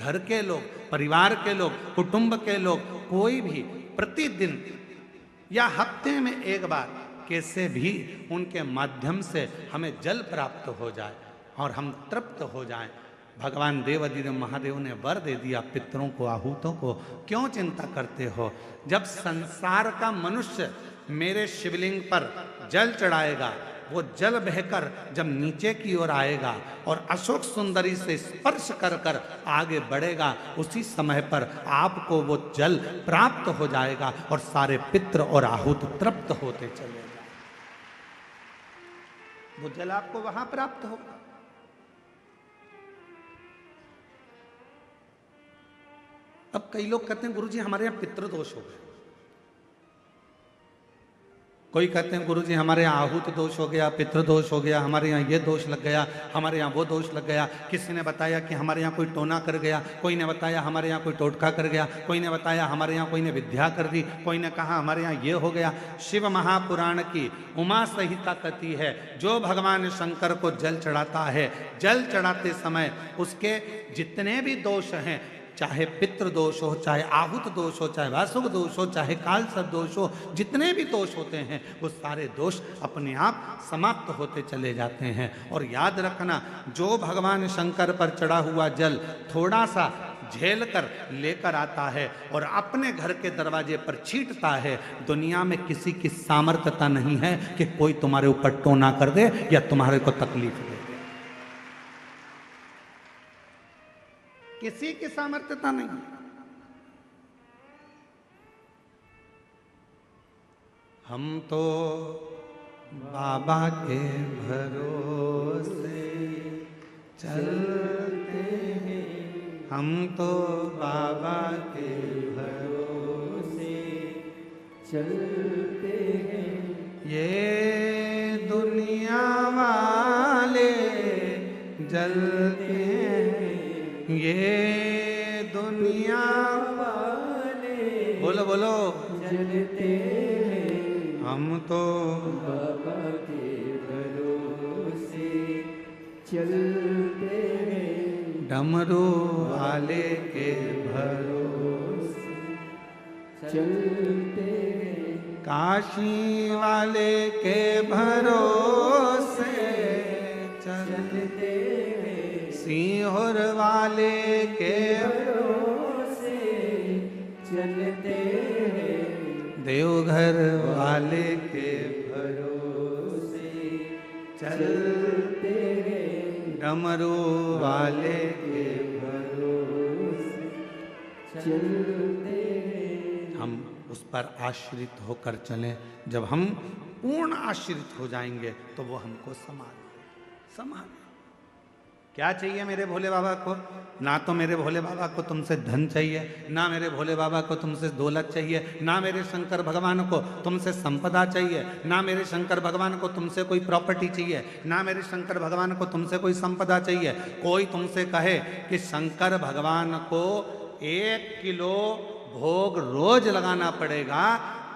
घर के लोग, परिवार के लोग, कुटुंब के लोग, कोई भी प्रतिदिन या हफ्ते में एक बार कैसे भी उनके माध्यम से हमें जल प्राप्त हो जाए और हम तृप्त हो जाएं। भगवान देवाधिदेव महादेव ने वर दे दिया पितरों को, आहूतों को। क्यों चिंता करते हो? जब संसार का मनुष्य मेरे शिवलिंग पर जल चढ़ाएगा, वो जल बहकर जब नीचे की ओर आएगा और अशोक सुंदरी से स्पर्श कर कर आगे बढ़ेगा, उसी समय पर आपको वो जल प्राप्त हो जाएगा और सारे पितर और आहूत तृप्त होते चले जाएंगे। वो जल आपको वहां प्राप्त होगा। अब कई लोग कहते हैं गुरुजी हमारे यहाँ पितृदोष हो गए, कोई कहते हैं गुरुजी हमारे यहाँ आहूत दोष हो गया, पितृदोष हो गया, हमारे यहाँ ये दोष लग गया, हमारे यहाँ वो दोष लग गया। किसी ने बताया कि हमारे यहाँ कोई टोना कर गया, कोई ने बताया हमारे यहाँ कोई टोटका कर गया, कोई ने बताया हमारे यहाँ कोई ने विद्या कर दी, कोई ने कहा हमारे यहाँ ये हो गया। शिव महापुराण की उमा संहिता कहती है, जो भगवान शंकर को जल चढ़ाता है, जल चढ़ाते समय उसके जितने भी दोष हैं, चाहे पितृ दोष हो, चाहे आहूत दोष हो, चाहे वासुक दोष हो, चाहे कालसर्प दोष हो, जितने भी दोष होते हैं वो सारे दोष अपने आप समाप्त होते चले जाते हैं। और याद रखना, जो भगवान शंकर पर चढ़ा हुआ जल थोड़ा सा झेल कर लेकर आता है और अपने घर के दरवाजे पर छींटता है, दुनिया में किसी की सामर्थ्यता नहीं है कि कोई तुम्हारे ऊपर टोना कर दे या तुम्हारे को तकलीफ दे। किसी की सामर्थ्यता नहीं। हम तो बाबा के भरोसे चलते हैं, हम तो बाबा के भरोसे चलते हैं। ये दुनिया वाले जलते हैं, ये दुनिया वाले बोलो बोलो जलते हैं। हम तो बाबा के भरोसे चलते हैं, डमरू वाले के भरोसे चलते हैं, काशी वाले के भरोसे चलते हैं, सीहोर वाले के भरोसे चलते हैं, देवघर वाले के भरोसे चलते हैं, डमरू वाले के भरोसे चलते हैं। हम उस पर आश्रित होकर चलें। जब हम पूर्ण आश्रित हो जाएंगे तो वो हमको संभाल। क्या चाहिए मेरे भोले बाबा को? ना तो मेरे भोले बाबा को तुमसे धन चाहिए, ना मेरे भोले बाबा को तुमसे दौलत चाहिए, ना मेरे शंकर भगवान को तुमसे संपदा चाहिए, ना मेरे शंकर भगवान को तुमसे कोई प्रॉपर्टी चाहिए, ना मेरे शंकर भगवान को तुमसे कोई संपदा चाहिए। कोई तुमसे कहे कि शंकर भगवान को 1 किलो भोग रोज लगाना पड़ेगा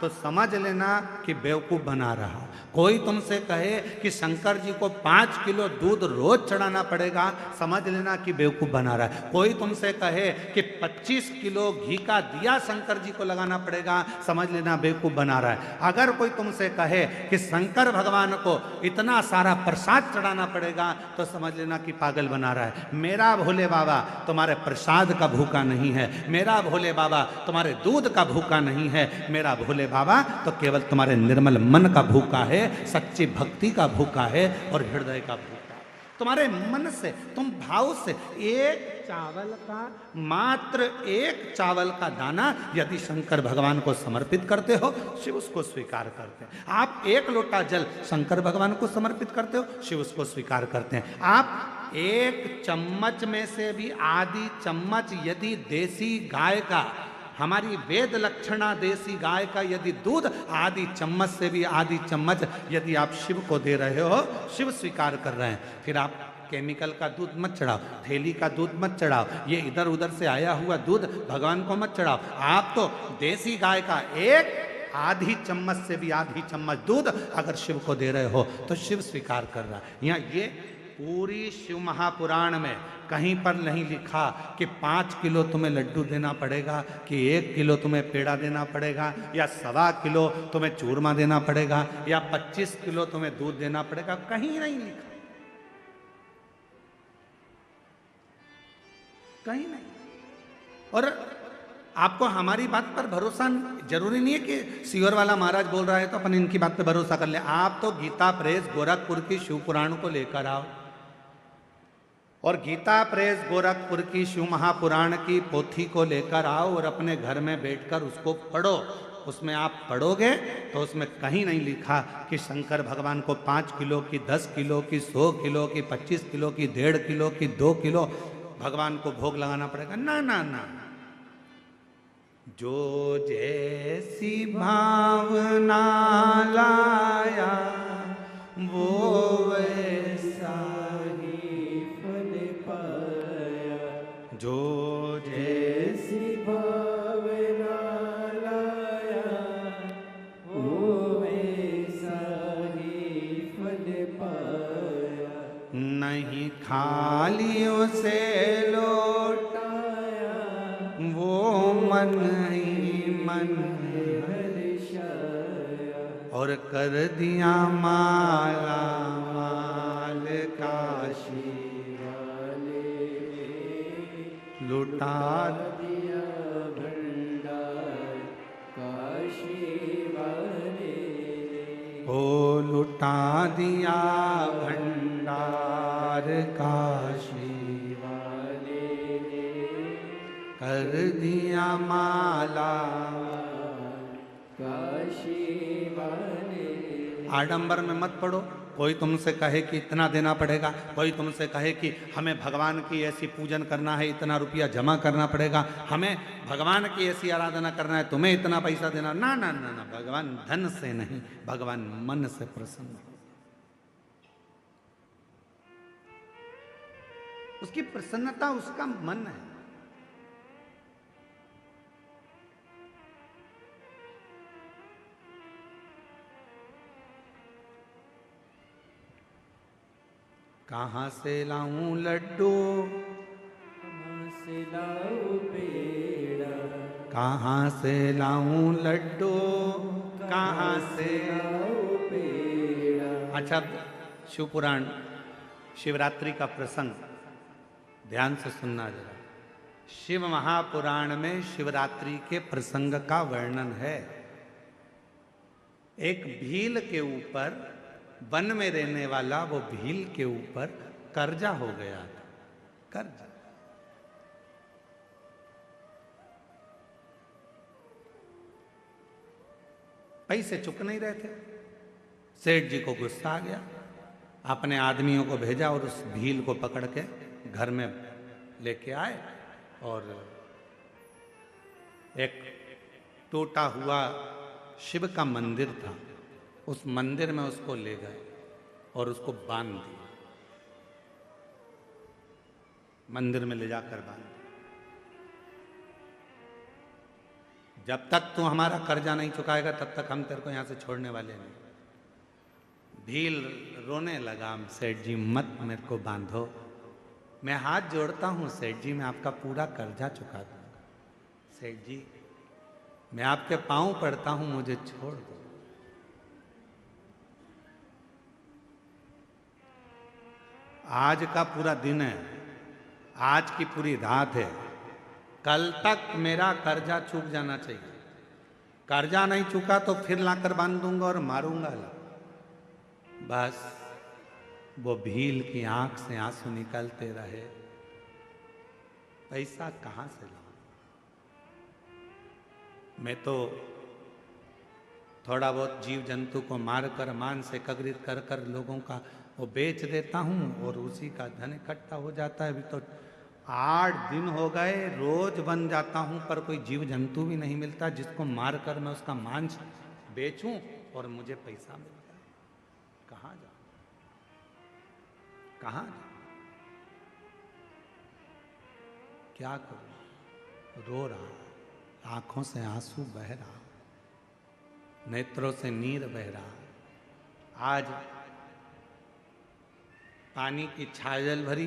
तो समझ लेना कि बेवकूफ़ बना रहा। कोई तुमसे कहे कि शंकर जी को 5 किलो दूध रोज चढ़ाना पड़ेगा, समझ लेना कि बेवकूफ़ बना रहा है। कोई तुमसे कहे कि 25 किलो घी का दिया शंकर जी को लगाना पड़ेगा, समझ लेना बेवकूफ़ बना रहा है। अगर कोई तुमसे कहे कि शंकर भगवान को इतना सारा प्रसाद चढ़ाना पड़ेगा तो समझ लेना कि पागल बना रहा है। मेरा भोले बाबा तुम्हारे प्रसाद का भूखा नहीं है, मेरा भोले बाबा तुम्हारे दूध का भूखा नहीं है, मेरा भोले बाबा तो केवल तुम्हारे निर्मल मन का भूखा है, सच्ची भक्ति का भूखा है और हृदय का भूखा। तुम्हारे मन से, तुम भाव से एक चावल का, मात्र एक चावल का दाना यदि शंकर भगवान को समर्पित करते हो, शिव उसको स्वीकार करते हैं। आप 1 लोटा जल शंकर भगवान को समर्पित करते हो, शिव उसको स्वीकार करते हैं। आप 1 चम्मच में से भी आधी चम्मच यदि देसी गाय का, हमारी वेद लक्षणा देसी गाय का यदि दूध आधी चम्मच से भी आधी चम्मच यदि आप शिव को दे रहे हो, शिव स्वीकार कर रहे हैं। फिर आप केमिकल का दूध मत चढ़ाओ, थैली का दूध मत चढ़ाओ, ये इधर उधर से आया हुआ दूध भगवान को मत चढ़ाओ। आप तो देसी गाय का 1 आधी चम्मच से भी आधी चम्मच दूध अगर शिव को दे रहे हो तो शिव स्वीकार कर रहा है। यहाँ ये पूरी शिव महापुराण में कहीं पर नहीं लिखा कि 5 किलो तुम्हें लड्डू देना पड़ेगा, कि 1 किलो तुम्हें पेड़ा देना पड़ेगा, या 1.25 किलो तुम्हें चूरमा देना पड़ेगा, या 25 किलो तुम्हें दूध देना पड़ेगा। कहीं नहीं लिखा, कहीं नहीं। और आपको हमारी बात पर भरोसा जरूरी नहीं है कि सीहोर वाला महाराज बोल रहा है तो अपन इनकी बात पे भरोसा कर ले। आप तो गीता प्रेस गोरखपुर की शिव पुराण को लेकर आओ, और गीता प्रेस गोरखपुर की शिव महापुराण की पोथी को लेकर आओ और अपने घर में बैठकर उसको पढ़ो। उसमें आप पढ़ोगे तो उसमें कहीं नहीं लिखा कि शंकर भगवान को 5 किलो की, 10 किलो की, 100 किलो की, 25 किलो की, 1.5 किलो की, 2 किलो भगवान को भोग लगाना पड़ेगा। ना ना ना, जो जैसी भावना लाया वो वैसा ही फल पाया। जो जैसी भावना लाया वो वैसा ही फल पाया। नहीं खाली उसे लौटाया वो मन ही मन हर्षाया। और कर दिया माला माल काशी वाले, लुटा दिया भंडार काशी वाले। ओ लुटा दिया भंडार काशी वाले, कर दिया माला काशी वाले। आडंबर में मत पड़ो। कोई तुमसे कहे कि इतना देना पड़ेगा, कोई तुमसे कहे कि हमें भगवान की ऐसी पूजन करना है, इतना रुपया जमा करना पड़ेगा, हमें भगवान की ऐसी आराधना करना है, तुम्हें इतना पैसा देना। ना ना ना ना, भगवान धन से नहीं, भगवान मन से प्रसन्न हो। उसकी प्रसन्नता उसका मन है। कहाँ से लाऊं लड्डू, कहाँ से लाऊं पेड़ा, कहाँ से लाऊं लड्डू, कहाँ से लाऊं पेड़ा। अच्छा, शिव पुराण शिवरात्रि का प्रसंग ध्यान से सुनना जरा। शिव महापुराण में शिवरात्रि के प्रसंग का वर्णन है। एक भील के ऊपर, वन में रहने वाला वो भील के ऊपर कर्जा हो गया था। कर्जा, पैसे चुक नहीं रहे थे। सेठ जी को गुस्सा आ गया, अपने आदमियों को भेजा और उस भील को पकड़ के घर में लेके आए, और एक टूटा हुआ शिव का मंदिर था, उस मंदिर में उसको ले गए और उसको बांध दिया। मंदिर में ले जाकर बांध दिया। जब तक तू हमारा कर्जा नहीं चुकाएगा तब तक हम तेरे को यहां से छोड़ने वाले नहीं। भील रोने लगा, सेठ जी मत मेरे को बांधो, मैं हाथ जोड़ता हूं सेठ जी, मैं आपका पूरा कर्जा चुका दूंगा। सेठ जी मैं आपके पांव पड़ता हूं, मुझे छोड़ दो। आज का पूरा दिन है, आज की पूरी रात है, कल तक मेरा कर्जा चूक जाना चाहिए। कर्जा नहीं चुका तो फिर लाकर बांध दूंगा और मारूंगा। बस वो भील की आंख से आंसू निकलते रहे। पैसा कहां से लाऊं? मैं तो थोड़ा बहुत जीव जंतु को मारकर मांस एकत्रित कर कर लोगों का वो बेच देता हूं और उसी का धन इकट्ठा हो जाता है। अभी तो 8 दिन हो गए, रोज बन जाता हूं पर कोई जीव जंतु भी नहीं मिलता जिसको मारकर मैं उसका मांस बेचूं और मुझे पैसा मिल जाए। कहां जाऊं, कहां जाऊं, क्या करूं? रो रहा, आंखों से आंसू बह रहा, नेत्रों से नीर बह रहा। आज पानी की छाजल भरी,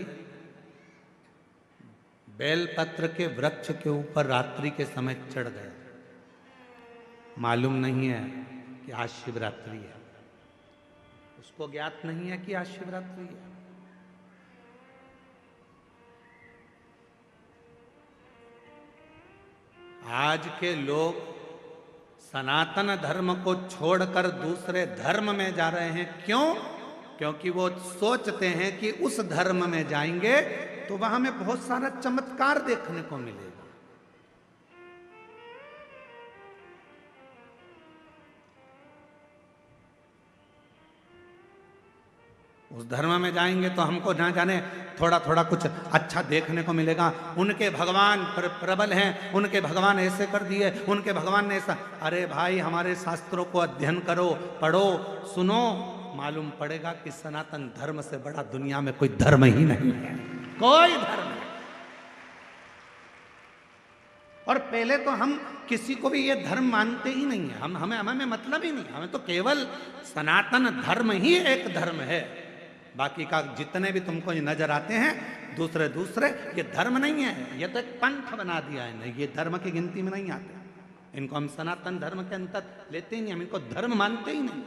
बेलपत्र के वृक्ष के ऊपर रात्रि के समय चढ़ गया। मालूम नहीं है कि आज शिवरात्रि है, उसको ज्ञात नहीं है कि आज शिवरात्रि है। आज के लोग सनातन धर्म को छोड़कर दूसरे धर्म में जा रहे हैं। क्यों? क्योंकि वो सोचते हैं कि उस धर्म में जाएंगे तो वहां हमें बहुत सारा चमत्कार देखने को मिलेगा। उस धर्म में जाएंगे तो हमको ना जाने थोड़ा थोड़ा कुछ अच्छा देखने को मिलेगा। उनके भगवान प्रबल हैं, उनके भगवान ऐसे कर दिए, उनके भगवान ने ऐसा। अरे भाई, हमारे शास्त्रों को अध्ययन करो, पढ़ो, सुनो, मालूम पड़ेगा कि सनातन धर्म से बड़ा दुनिया में कोई धर्म ही नहीं है, कोई धर्म नहीं। और पहले तो हम किसी को भी ये धर्म मानते ही नहीं है। हमें मतलब ही नहीं, हमें तो केवल सनातन धर्म ही एक धर्म है। बाकी का जितने भी तुमको ये नजर आते हैं दूसरे ये धर्म नहीं है, ये तो एक पंथ बना दिया है। नहीं, ये धर्म की गिनती में नहीं आते। इनको हम सनातन धर्म के अंतर लेते ही नहीं, हम इनको धर्म मानते ही नहीं।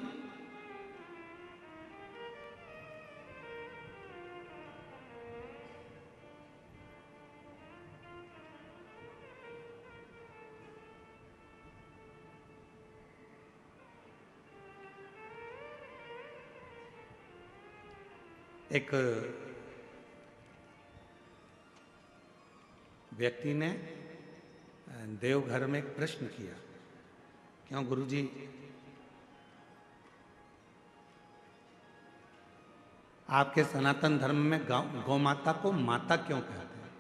एक व्यक्ति ने देवघर में एक प्रश्न किया, क्यों गुरुजी, आपके सनातन धर्म में गौ माता को माता क्यों कहते हैं?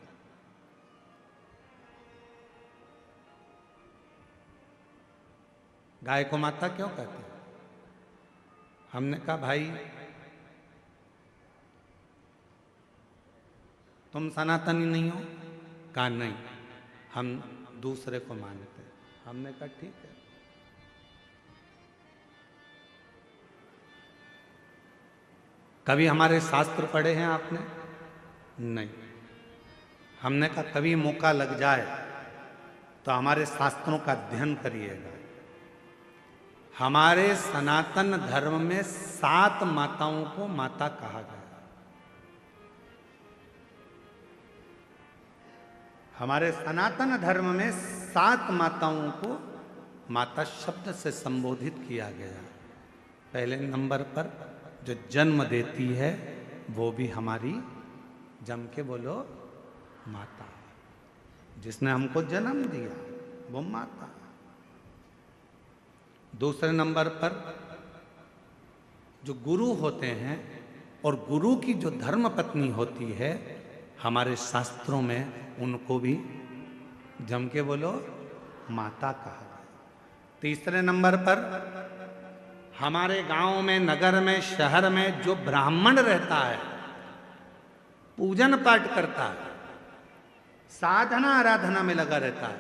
गाय को माता क्यों कहते हैं? हमने कहा भाई, तुम सनातनी नहीं हो? कहा नहीं, हम दूसरे को मानते हैं। हमने कहा ठीक है। कभी हमारे शास्त्र पढ़े हैं आपने? नहीं। हमने कहा कभी मौका लग जाए तो हमारे शास्त्रों का अध्ययन करिएगा। हमारे सनातन धर्म में 7 माताओं को माता कहा गया। हमारे सनातन धर्म में 7 माताओं को माता शब्द से संबोधित किया गया। पहले नंबर पर जो जन्म देती है वो भी हमारी, जम के बोलो, माता। जिसने हमको जन्म दिया वो माता। दूसरे नंबर पर जो गुरु होते हैं और गुरु की जो धर्म पत्नी होती है, हमारे शास्त्रों में उनको भी जम के बोलो माता कहा गया। तीसरे नंबर पर हमारे गांव में, नगर में, शहर में जो ब्राह्मण रहता है, पूजन पाठ करता है, साधना आराधना में लगा रहता है,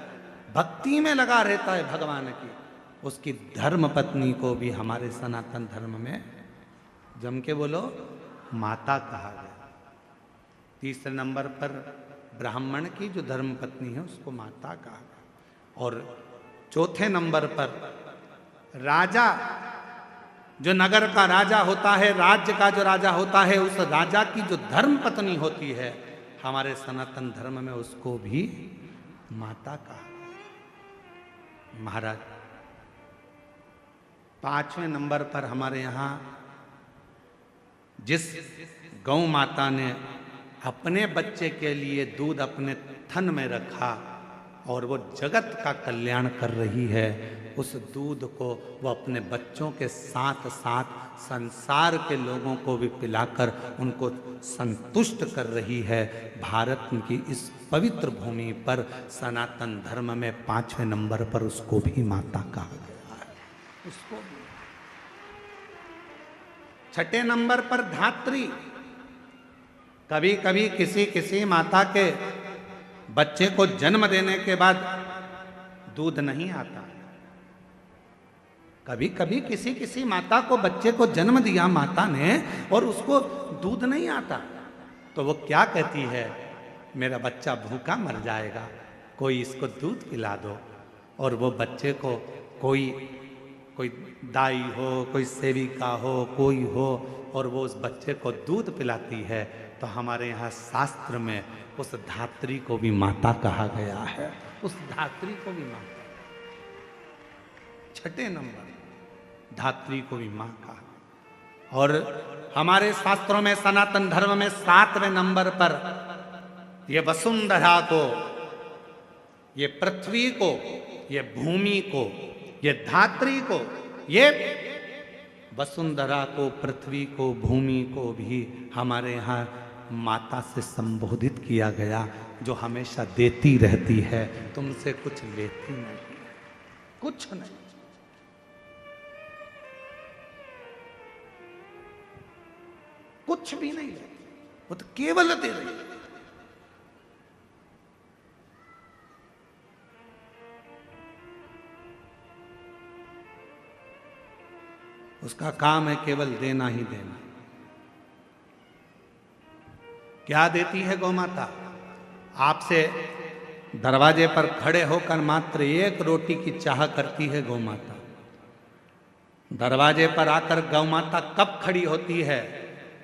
भक्ति में लगा रहता है भगवान की, उसकी धर्म पत्नी को भी हमारे सनातन धर्म में जम के बोलो माता कहा गया। तीसरे नंबर पर ब्राह्मण की जो धर्म पत्नी है उसको माता कहा गया। और चौथे नंबर पर राजा, जो नगर का राजा होता है, राज्य का जो राजा होता है, उस राजा की जो धर्म पत्नी होती है हमारे सनातन धर्म में, उसको भी माता कहा गया। महाराज, 5वें नंबर पर हमारे यहाँ जिस गौ माता ने अपने बच्चे के लिए दूध अपने थन में रखा और वो जगत का कल्याण कर रही है, उस दूध को वो अपने बच्चों के साथ साथ संसार के लोगों को भी पिलाकर उनको संतुष्ट कर रही है। भारत की इस पवित्र भूमि पर सनातन धर्म में 5वें नंबर पर उसको भी माता कहा गया है। उसको भी। 6ठे नंबर पर धात्री। कभी कभी किसी माता के बच्चे को जन्म देने के बाद दूध नहीं आता, कभी कभी किसी किसी माता को बच्चे को जन्म दिया माता ने और उसको दूध नहीं आता, तो वो क्या कहती है, मेरा बच्चा भूखा मर जाएगा, कोई इसको दूध पिला दो। और वो बच्चे को कोई दाई हो, कोई सेविका हो, कोई हो, और वो उस बच्चे को दूध पिलाती है। तो हमारे यहाँ शास्त्र में उस धात्री को भी माता कहा गया है, उस धात्री को भी माता, छठे नंबर धात्री को भी मां कहा। और हमारे शास्त्रों में सनातन धर्म में 7वें नंबर पर ये वसुंधरा को, ये पृथ्वी को, ये भूमि को, ये धात्री को, ये वसुंधरा को, पृथ्वी को, भूमि को भी हमारे यहाँ माता से संबोधित किया गया, जो हमेशा देती रहती है, तुमसे कुछ लेती नहीं, कुछ नहीं। कुछ भी नहीं लेती, वो तो केवल दे रही है। उसका काम है केवल देना ही देना। क्या देती है गौ माता? आपसे दरवाजे पर खड़े होकर मात्र एक रोटी की चाह करती है गौ माता। दरवाजे पर आकर गौ माता कब खड़ी होती है?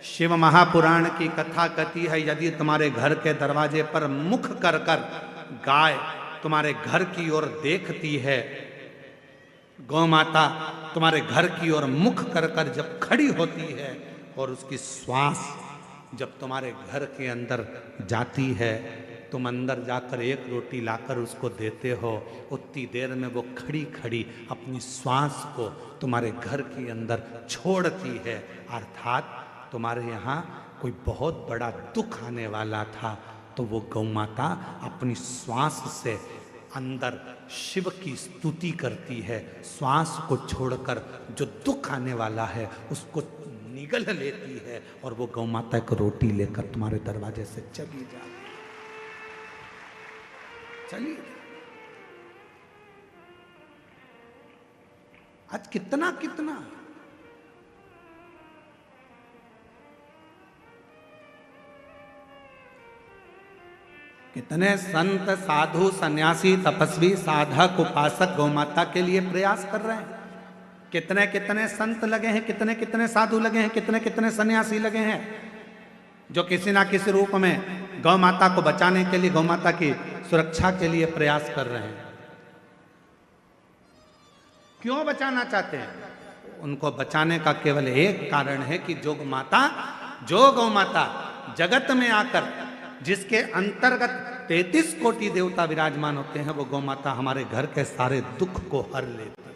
शिव महापुराण की कथा कहती है, यदि तुम्हारे घर के दरवाजे पर मुख कर कर गाय तुम्हारे घर की ओर देखती है, गौ माता तुम्हारे घर की ओर मुख कर कर जब खड़ी होती है और उसकी श्वास जब तुम्हारे घर के अंदर जाती है, तुम अंदर जाकर एक रोटी लाकर उसको देते हो, उतनी देर में वो खड़ी खड़ी अपनी श्वास को तुम्हारे घर के अंदर छोड़ती है। अर्थात तुम्हारे यहाँ कोई बहुत बड़ा दुख आने वाला था, तो वो गौ माता अपनी श्वास से अंदर शिव की स्तुति करती है, श्वास को छोड़कर जो दुख आने वाला है उसको निगल लेती है, और वो गौ माता एक रोटी लेकर तुम्हारे दरवाजे से चली जाती है। चलिए, आज कितना कितना कितने संत, साधु, सन्यासी, तपस्वी, साधक, उपासक गौ माता के लिए प्रयास कर रहे हैं। कितने कितने संत लगे हैं, कितने कितने साधु लगे हैं, कितने कितने सन्यासी लगे हैं, जो किसी ना किसी रूप में गौ माता को बचाने के लिए, गौ माता की सुरक्षा के लिए प्रयास कर रहे हैं। क्यों बचाना चाहते हैं? उनको बचाने का केवल एक कारण है कि जो गौ माता जगत में आकर जिसके अंतर्गत 33 कोटि देवता विराजमान होते हैं, वो गौ माता हमारे घर के सारे दुख को हर लेती है,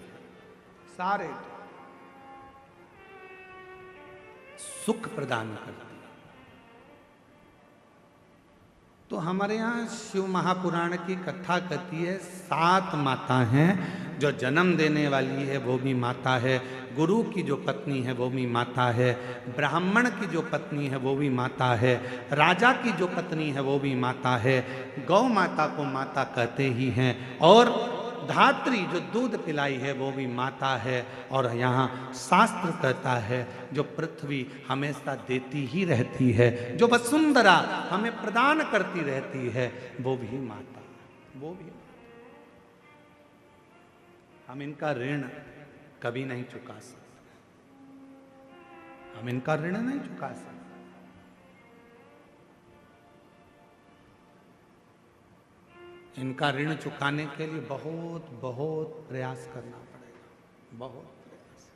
सारे सुख प्रदान करती है। तो हमारे यहाँ शिव महापुराण की कथा कहती है, 7 माता हैं। जो जन्म देने वाली है वो भी माता है, गुरु की जो पत्नी है वो भी माता है, ब्राह्मण की जो पत्नी है वो भी माता है, राजा की जो पत्नी है वो भी माता है। गौ माता को माता कहते ही हैं, और धात्री जो दूध पिलाई है वो भी माता है। और यहाँ शास्त्र कहता है जो पृथ्वी हमेशा देती ही रहती है, जो वसुंधरा हमें प्रदान करती रहती है, वो भी माता, वो भी। हम इनका ऋण कभी नहीं चुका सकते, हम इनका ऋण नहीं चुका सकते। इनका ऋण चुकाने के लिए बहुत बहुत प्रयास करना पड़ेगा, बहुत प्रयास।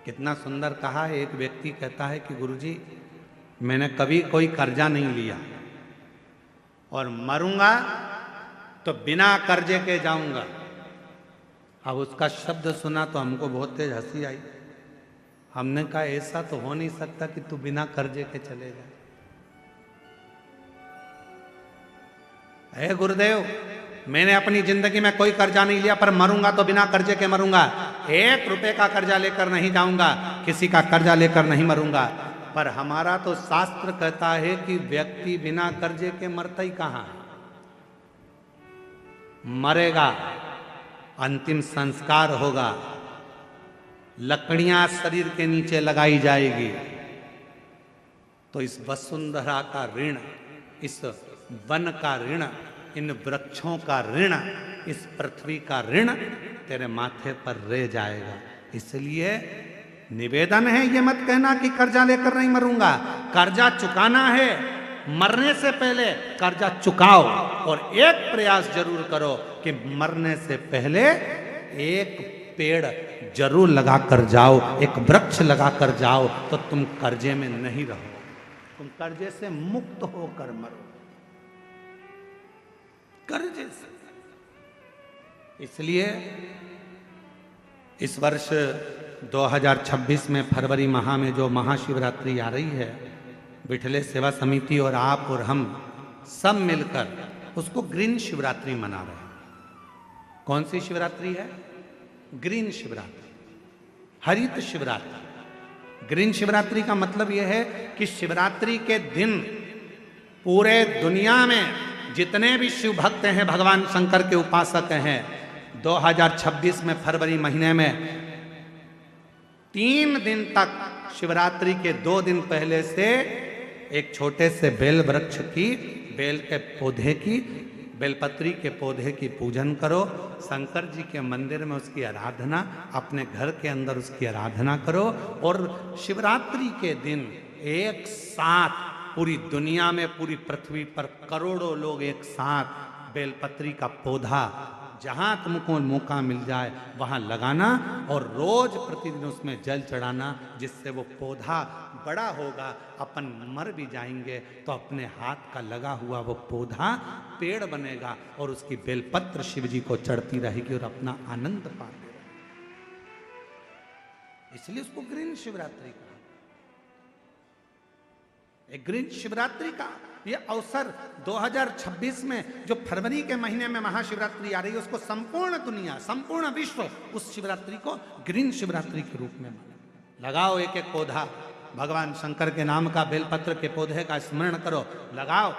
कितना सुंदर कहा है, एक व्यक्ति कहता है कि गुरुजी मैंने कभी कोई कर्जा नहीं लिया और मरूंगा तो बिना कर्जे के जाऊंगा। अब उसका शब्द सुना तो हमको बहुत तेज हंसी आई। हमने कहा ऐसा तो हो नहीं सकता कि तू बिना कर्जे के चले जाए। हे गुरुदेव, मैंने अपनी जिंदगी में कोई कर्जा नहीं लिया, पर मरूंगा तो बिना कर्जे के मरूंगा। 1 रुपए का कर्जा लेकर नहीं जाऊंगा, किसी का कर्जा लेकर नहीं मरूंगा। पर हमारा तो शास्त्र कहता है कि व्यक्ति बिना कर्जे के मरता ही कहाँ, मरेगा अंतिम संस्कार होगा, लकड़ियां शरीर के नीचे लगाई जाएगी, तो इस वसुंधरा का ऋण, इस वन का ऋण, इन वृक्षों का ऋण, इस पृथ्वी का ऋण तेरे माथे पर रह जाएगा। इसलिए निवेदन है, ये मत कहना कि कर्जा लेकर नहीं मरूंगा। कर्जा चुकाना है, मरने से पहले कर्जा चुकाओ, और एक प्रयास जरूर करो कि मरने से पहले एक पेड़ जरूर लगा कर जाओ, एक वृक्ष लगा कर जाओ, तो तुम कर्जे में नहीं रहो, तुम कर्जे से मुक्त होकर मरो, कर्जे से। इसलिए इस वर्ष 2026 में फरवरी माह में जो महाशिवरात्रि आ रही है, विठले सेवा समिति और आप और हम सब मिलकर उसको ग्रीन शिवरात्रि मना रहे हैं। कौन सी शिवरात्रि है? ग्रीन शिवरात्रि, हरित शिवरात्रि। ग्रीन शिवरात्रि का मतलब यह है कि शिवरात्रि के दिन पूरे दुनिया में जितने भी शिव भक्त हैं, भगवान शंकर के उपासक हैं, 2026 में फरवरी महीने में 3 दिन तक शिवरात्रि के 2 दिन पहले से एक छोटे से बेल वृक्ष की, बेल के पौधे की, बेलपत्री के पौधे की पूजन करो, शंकर जी के मंदिर में उसकी आराधना, अपने घर के अंदर उसकी आराधना करो, और शिवरात्रि के दिन एक साथ पूरी दुनिया में, पूरी पृथ्वी पर करोड़ों लोग एक साथ बेलपत्री का पौधा जहां तुमको मौका मिल जाए वहां लगाना, और रोज प्रतिदिन उसमें जल चढ़ाना, जिससे वो पौधा बड़ा होगा। अपन मर भी जाएंगे तो अपने हाथ का लगा हुआ वो पौधा पेड़ बनेगा, और उसकी बेलपत्र शिव जी को चढ़ती रहेगी और अपना आनंद पाते रहेंगे। इसलिए उसको ग्रीन शिवरात्रि कहा। एक ग्रीन शिवरात्रि का ये अवसर 2026 में जो फरवरी के महीने में महाशिवरात्रि आ रही है, उसको संपूर्ण दुनिया, संपूर्ण विश्व उस शिवरात्रि को ग्रीन शिवरात्रि के रूप में माने। लगाओ एक एक पौधा, भगवान शंकर के नाम का बेलपत्र के पौधे का स्मरण करो, लगाओ,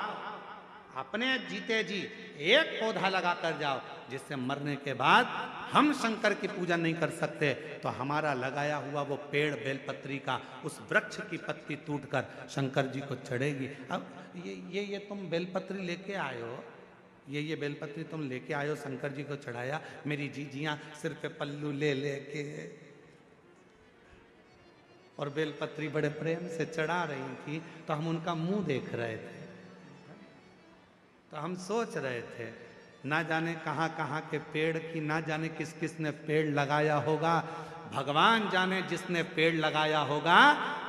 अपने जीते जी एक पौधा लगा कर जाओ, जिससे मरने के बाद हम शंकर की पूजा नहीं कर सकते तो हमारा लगाया हुआ वो पेड़ बेलपत्री का, उस वृक्ष की पत्ती टूटकर शंकर जी को चढ़ेगी। अब ये तुम बेलपत्री लेके आए हो, ये बेलपत्री तुम लेके आए हो, शंकर जी को चढ़ाया, मेरी जीजियां सिर पे पल्लू ले लेके और बेलपत्री बड़े प्रेम से चढ़ा रही थी, तो हम उनका मुंह देख रहे थे, तो हम सोच रहे थे ना जाने कहाँ कहाँ के पेड़ की, ना जाने किस किस ने पेड़ लगाया होगा, भगवान जाने जिसने पेड़ लगाया होगा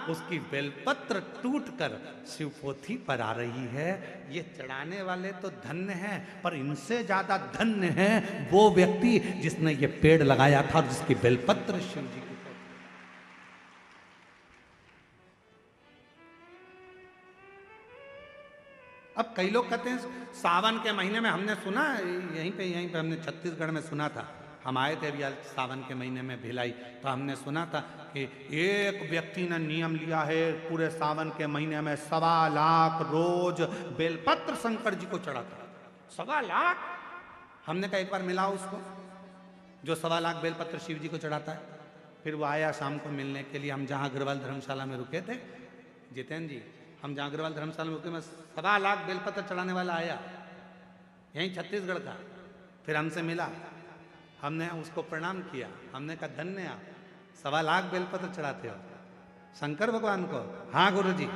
उसकी बेलपत्र टूटकर शिवपोथी पर आ रही है। ये चढ़ाने वाले तो धन्य हैं, पर इनसे ज्यादा धन्य है वो व्यक्ति जिसने ये पेड़ लगाया था और जिसकी बेलपत्र शिव जी की। अब कई लोग कहते हैं सावन के महीने में, हमने सुना यहीं पे हमने छत्तीसगढ़ में सुना था, हम आए थे अभी सावन के महीने में भिलाई, तो हमने सुना था कि एक व्यक्ति ने नियम लिया है पूरे सावन के महीने में 1.25 लाख रोज बेलपत्र शंकर जी को चढ़ाता। 1.25 लाख। हमने कहा एक बार मिला उसको जो 1.25 लाख बेलपत्र शिव जी को चढ़ाता है। फिर वो आया शाम को मिलने के लिए, हम जहाँ अग्रवाल धर्मशाला में रुके थे, जितेंद्र जी, हम जहाँ अग्रवाल धर्मशाला में रुके में 1.25 लाख बेलपत्र चढ़ाने वाला आया, यहीं छत्तीसगढ़ का। फिर हमसे मिला, हमने उसको प्रणाम किया, हमने कहा धन्य आप, 1.25 लाख बेलपत्र चढ़ाते हो शंकर भगवान को। हाँ गुरुजी,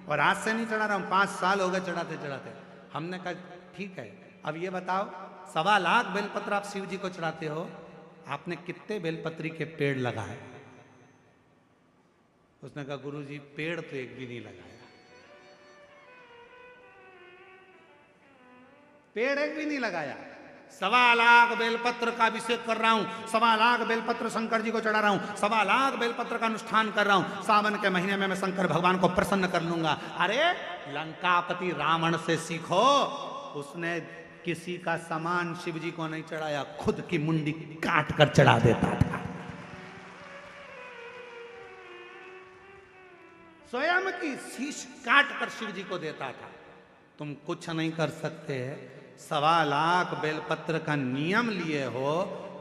और आज से नहीं चढ़ा रहा हूँ, 5 साल हो गए चढ़ाते चढ़ाते। हमने कहा ठीक है, अब ये बताओ 1.25 लाख बेलपत्र आप शिव जी को चढ़ाते हो, आपने कितने बेलपत्री के पेड़ लगाए? उसने कहा गुरुजी पेड़ तो एक भी नहीं लगाया, पेड़ एक भी नहीं लगाया। 1.25 लाख बेलपत्र का अभिषेक कर रहा हूं, 1.25 लाख बेलपत्र शंकर जी को चढ़ा रहा हूं, 1.25 लाख बेलपत्र का अनुष्ठान कर रहा हूं, सावन के महीने में मैं शंकर भगवान को प्रसन्न कर लूंगा। अरे लंकापति रावण से सीखो, उसने किसी का सामान शिव जी को नहीं चढ़ाया, खुद की मुंडी काट कर चढ़ा देता था, स्वयं की शीश काट कर शिव जी को देता था। तुम कुछ नहीं कर सकते, 1.25 लाख बेलपत्र का नियम लिए हो,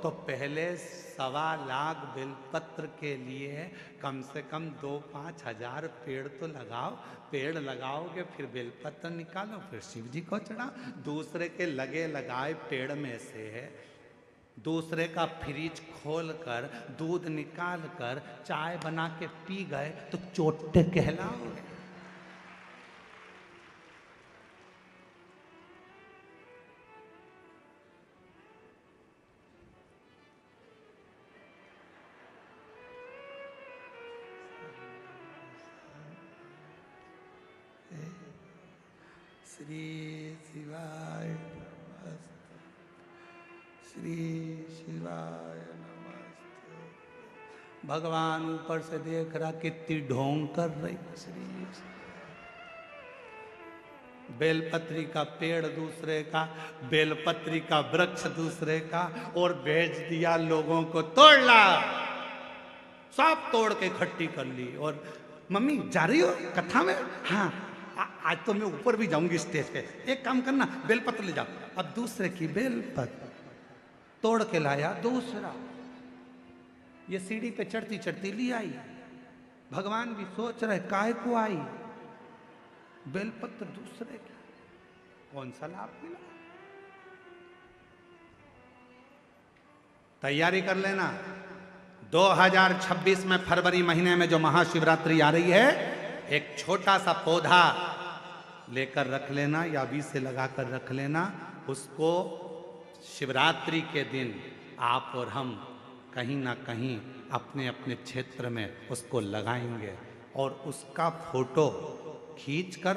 तो पहले 1.25 लाख बेलपत्र के लिए कम से कम 2-5 हजार पेड़ तो लगाओ। पेड़ लगाओगे फिर बेलपत्र निकालो, फिर शिव जी को चढ़ाओ। दूसरे के लगे लगाए पेड़ में से दूसरे का फ्रिज खोल कर दूध निकाल कर चाय बना के पी गए तो चोटे कहलाओगे। श्री शिवाय नमस्ते, श्री शिवाय नमस्ते। भगवान ऊपर से देख रहा कितनी ढोंग कर रही। श्री बेलपत्री का पेड़ दूसरे का, बेलपत्री का वृक्ष दूसरे का, और भेज दिया लोगों को तोड़ ला। सब तोड़ के इकट्ठी कर ली। और मम्मी जा रही हो कथा में? हाँ आज तो मैं ऊपर भी जाऊंगी स्टेज पे। एक काम करना, बेलपत्र ले जाओ। अब दूसरे की बेलपत्र तोड़ के लाया दूसरा। ये सीढ़ी पे चढ़ती चढ़ती ली आई। भगवान भी सोच रहे काहे को आई, बेलपत्र दूसरे की, कौन सा लाभ मिला। तैयारी कर लेना, 2026 में फरवरी महीने में जो महाशिवरात्रि आ रही है, एक छोटा सा पौधा लेकर रख लेना या बीज से लगाकर रख लेना। उसको शिवरात्रि के दिन आप और हम कहीं ना कहीं अपने अपने क्षेत्र में उसको लगाएंगे, और उसका फोटो खींचकर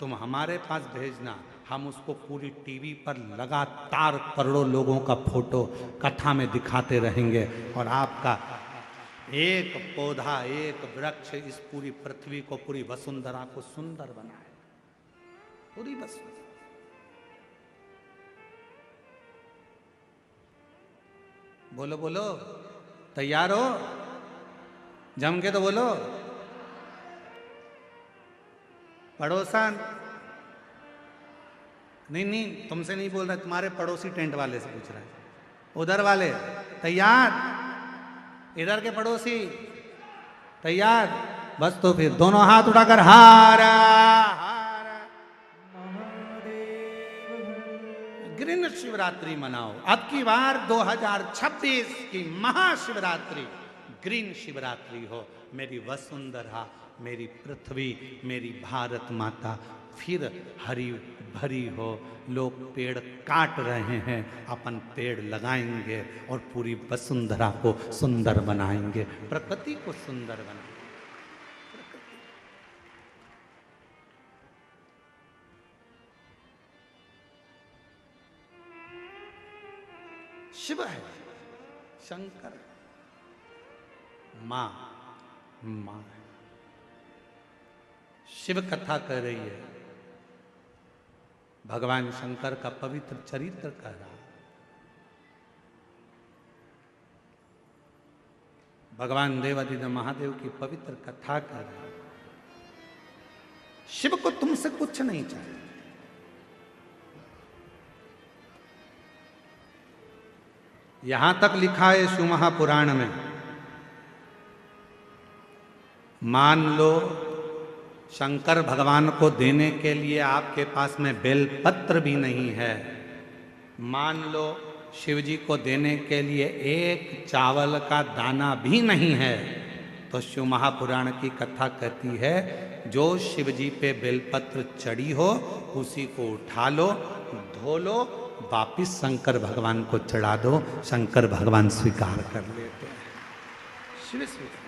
तुम हमारे पास भेजना। हम उसको पूरी टीवी पर लगातार करोड़ों लोगों का फोटो कथा में दिखाते रहेंगे, और आपका एक पौधा, एक वृक्ष इस पूरी पृथ्वी को, पूरी वसुंधरा को सुंदर बनाए। पूरी वसुंधरा। बोलो बोलो, तैयार हो? जम के तो बोलो। पड़ोसन, नहीं तुमसे नहीं बोल रहा, तुम्हारे पड़ोसी टेंट वाले से पूछ रहा है। उधर वाले तैयार? इधर के पड़ोसी तैयार? बस तो फिर दोनों हाथ उठाकर हारा हारा ग्रीन शिवरात्रि मनाओ। अब की बार 2026 की महाशिवरात्रि ग्रीन शिवरात्रि हो। मेरी वसुंधरा, मेरी पृथ्वी, मेरी भारत माता फिर हरी भरी हो। लोग पेड़ काट रहे हैं, अपन पेड़ लगाएंगे और पूरी वसुंधरा को सुंदर बनाएंगे, प्रकृति को सुंदर बनाएंगे। शिव है, शंकर, मां मां है। शिव कथा कर रही है, भगवान शंकर का पवित्र चरित्र कर रहा है। भगवान देवादिदेव महादेव की पवित्र कथा कर रहा है। शिव को तुमसे कुछ नहीं चाहिए। यहां तक लिखा है शिव महापुराण में, मान लो शंकर भगवान को देने के लिए आपके पास में बेलपत्र भी नहीं है, मान लो शिव जी को देने के लिए एक चावल का दाना भी नहीं है, तो शिव महापुराण की कथा कहती है जो शिव जी पे बेलपत्र चढ़ी हो उसी को उठा लो, धो लो, वापिस शंकर भगवान को चढ़ा दो। शंकर भगवान स्वीकार कर लेते हैं। शिव स्वीकार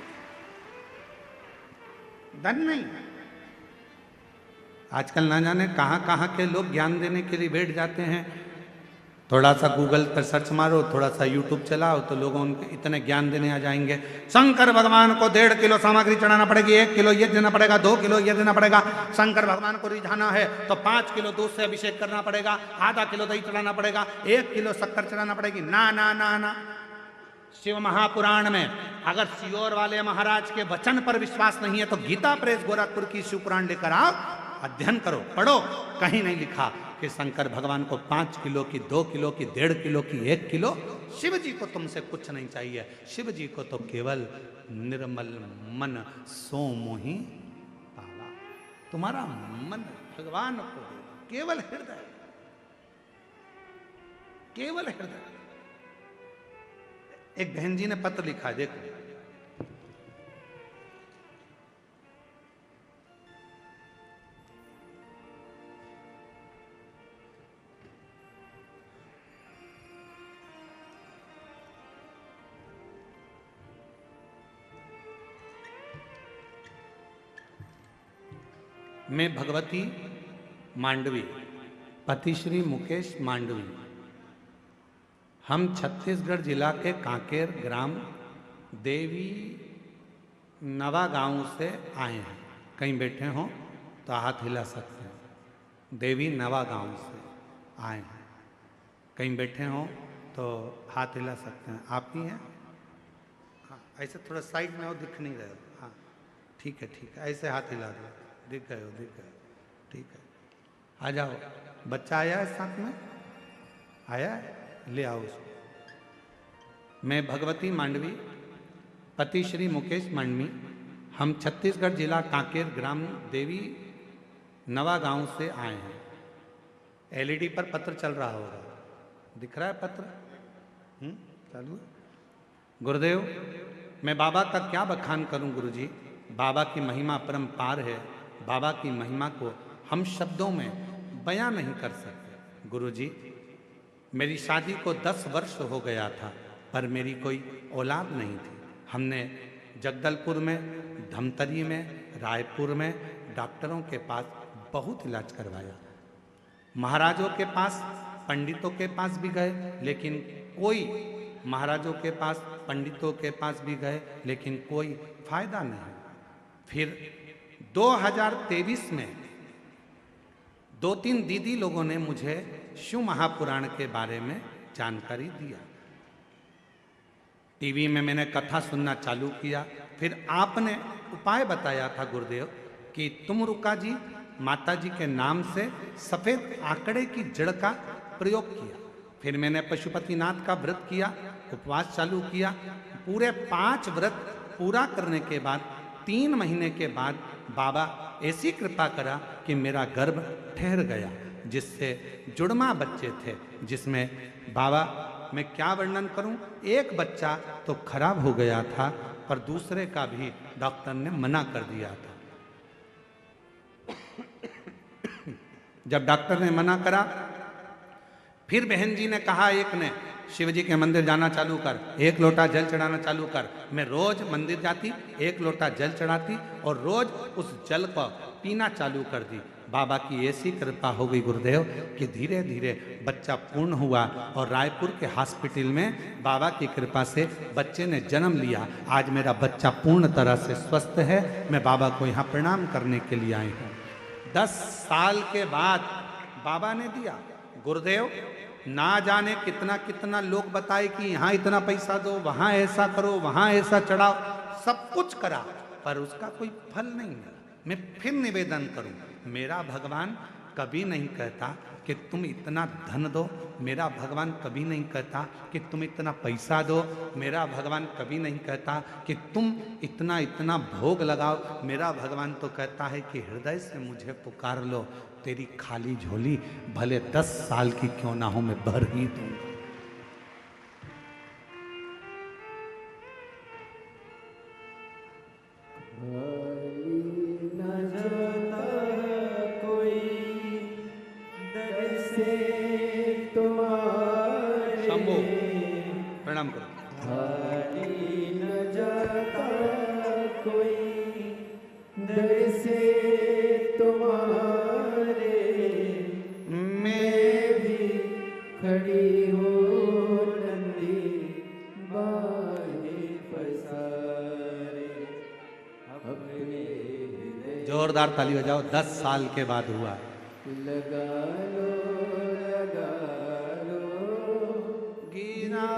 धन नहीं। आजकल ना जाने कहां कहां के लोग ज्ञान देने के लिए बैठ जाते हैं। थोड़ा सा गूगल पर सर्च मारो, थोड़ा सा यूट्यूब चलाओ, तो लोगों उनके इतने ज्ञान देने आ जाएंगे। शंकर भगवान को 1.5 किलो सामग्री चढ़ाना पड़ेगी, 1 किलो ये देना पड़ेगा, 2 किलो ये देना पड़ेगा। शंकर भगवान को रिझाना है तो 5 किलो दूध से अभिषेक करना पड़ेगा, आधा किलो दही चढ़ाना पड़ेगा, 1 किलो शक्कर चढ़ाना पड़ेगी। ना ना ना ना, शिव महापुराण में अगर सियोर वाले महाराज के वचन पर विश्वास नहीं है तो गीता प्रेस गोरखपुर की शिव पुराण लेकर आओ, अध्ययन करो, पढ़ो, कहीं नहीं लिखा। कि शंकर भगवान को 5 किलो की, 2 किलो की, 1.5 किलो की, 1 किलो। शिव जी को तुमसे कुछ नहीं चाहिए, शिव जी को तो केवल निर्मल मन सो मोहि पावा। तुम्हारा मन भगवान को दे, केवल हृदय, केवल हृदय। एक बहन जी ने पत्र लिखा, देखो, मैं भगवती मांडवी, पति श्री मुकेश मांडवी, हम छत्तीसगढ़ जिला के कांकेर ग्राम देवी नवा गांव से आए हैं। कहीं बैठे हों तो हाथ हिला सकते हैं। देवी नवा गांव से आए हैं, कहीं बैठे हों तो हाथ हिला सकते हैं। आप ही हैं? हाँ, ऐसे थोड़ा साइड में हो, दिख नहीं रहे हो। हाँ ठीक है, ठीक है, ऐसे हाथ हिला दो, दिख गए हो, दिख गए, ठीक है। आ जाओ, बच्चा आया है साथ में, आया है, ले आओ उसको। मैं भगवती मांडवी, पति श्री मुकेश मांडवी, हम छत्तीसगढ़ जिला कांकेर ग्राम देवी नवा गांव से आए हैं। एलईडी पर पत्र चल रहा होगा, दिख रहा है पत्र? चालू है। गुरुदेव, मैं बाबा का क्या बखान करूं गुरुजी, बाबा की महिमा परम्पार है। बाबा की महिमा को हम शब्दों में बयां नहीं कर सकते। गुरुजी, मेरी शादी को 10 वर्ष हो गया था, पर मेरी कोई औलाद नहीं थी। हमने जगदलपुर में, धमतरी में, रायपुर में डॉक्टरों के पास बहुत इलाज करवाया। महाराजों के पास, पंडितों के पास भी गए, लेकिन कोई, महाराजों के पास, पंडितों के पास भी गए, लेकिन कोई फायदा नहीं। फिर 2023 में 2-3 दीदी लोगों ने मुझे शिव महापुराण के बारे में जानकारी दिया। टीवी में मैंने कथा सुनना चालू किया। फिर आपने उपाय बताया था गुरुदेव कि तुम रुका जी माता जी के नाम से सफेद आंकड़े की जड़ का प्रयोग किया। फिर मैंने पशुपतिनाथ का व्रत किया, उपवास चालू किया। पूरे 5 व्रत पूरा करने के बाद 3 महीने के बाद बाबा ऐसी कृपा करा कि मेरा गर्भ ठहर गया, जिससे जुड़वा बच्चे थे, जिसमें बाबा, मैं क्या वर्णन करूं, एक बच्चा तो खराब हो गया था, पर दूसरे का भी डॉक्टर ने मना कर दिया था। जब डॉक्टर ने मना करा, फिर बहन जी ने कहा, एक ने, शिव जी के मंदिर जाना चालू कर, 1 लोटा जल चढ़ाना चालू कर। मैं रोज मंदिर जाती, 1 लोटा जल चढ़ाती और रोज उस जल को पीना चालू कर दी। बाबा की ऐसी कृपा हो गई गुरुदेव कि धीरे धीरे बच्चा पूर्ण हुआ और रायपुर के हॉस्पिटल में बाबा की कृपा से बच्चे ने जन्म लिया। आज मेरा बच्चा पूर्ण तरह से स्वस्थ है। मैं बाबा को यहाँ प्रणाम करने के लिए आई हूँ। 10 साल के बाद बाबा ने दिया। गुरुदेव, ना जाने कितना कितना लोग बताए कि यहाँ इतना पैसा दो, वहाँ ऐसा करो, वहाँ ऐसा चढ़ाओ, सब कुछ करा, पर उसका कोई फल नहीं मिला। मैं फिर निवेदन करूं, मेरा भगवान कभी नहीं कहता कि तुम इतना धन दो, मेरा भगवान कभी नहीं कहता कि तुम इतना पैसा दो, मेरा भगवान कभी नहीं कहता कि तुम इतना इतना भोग लगाओ। मेरा भगवान तो कहता है कि हृदय से मुझे पुकार लो, तेरी खाली झोली भले 10 साल की क्यों ना हो, मैं भर ही दूंगा। शंभो, प्रणाम करो। जोरदार ताली बजाओ। 10 साल के बाद हुआ। लगा लो गिरा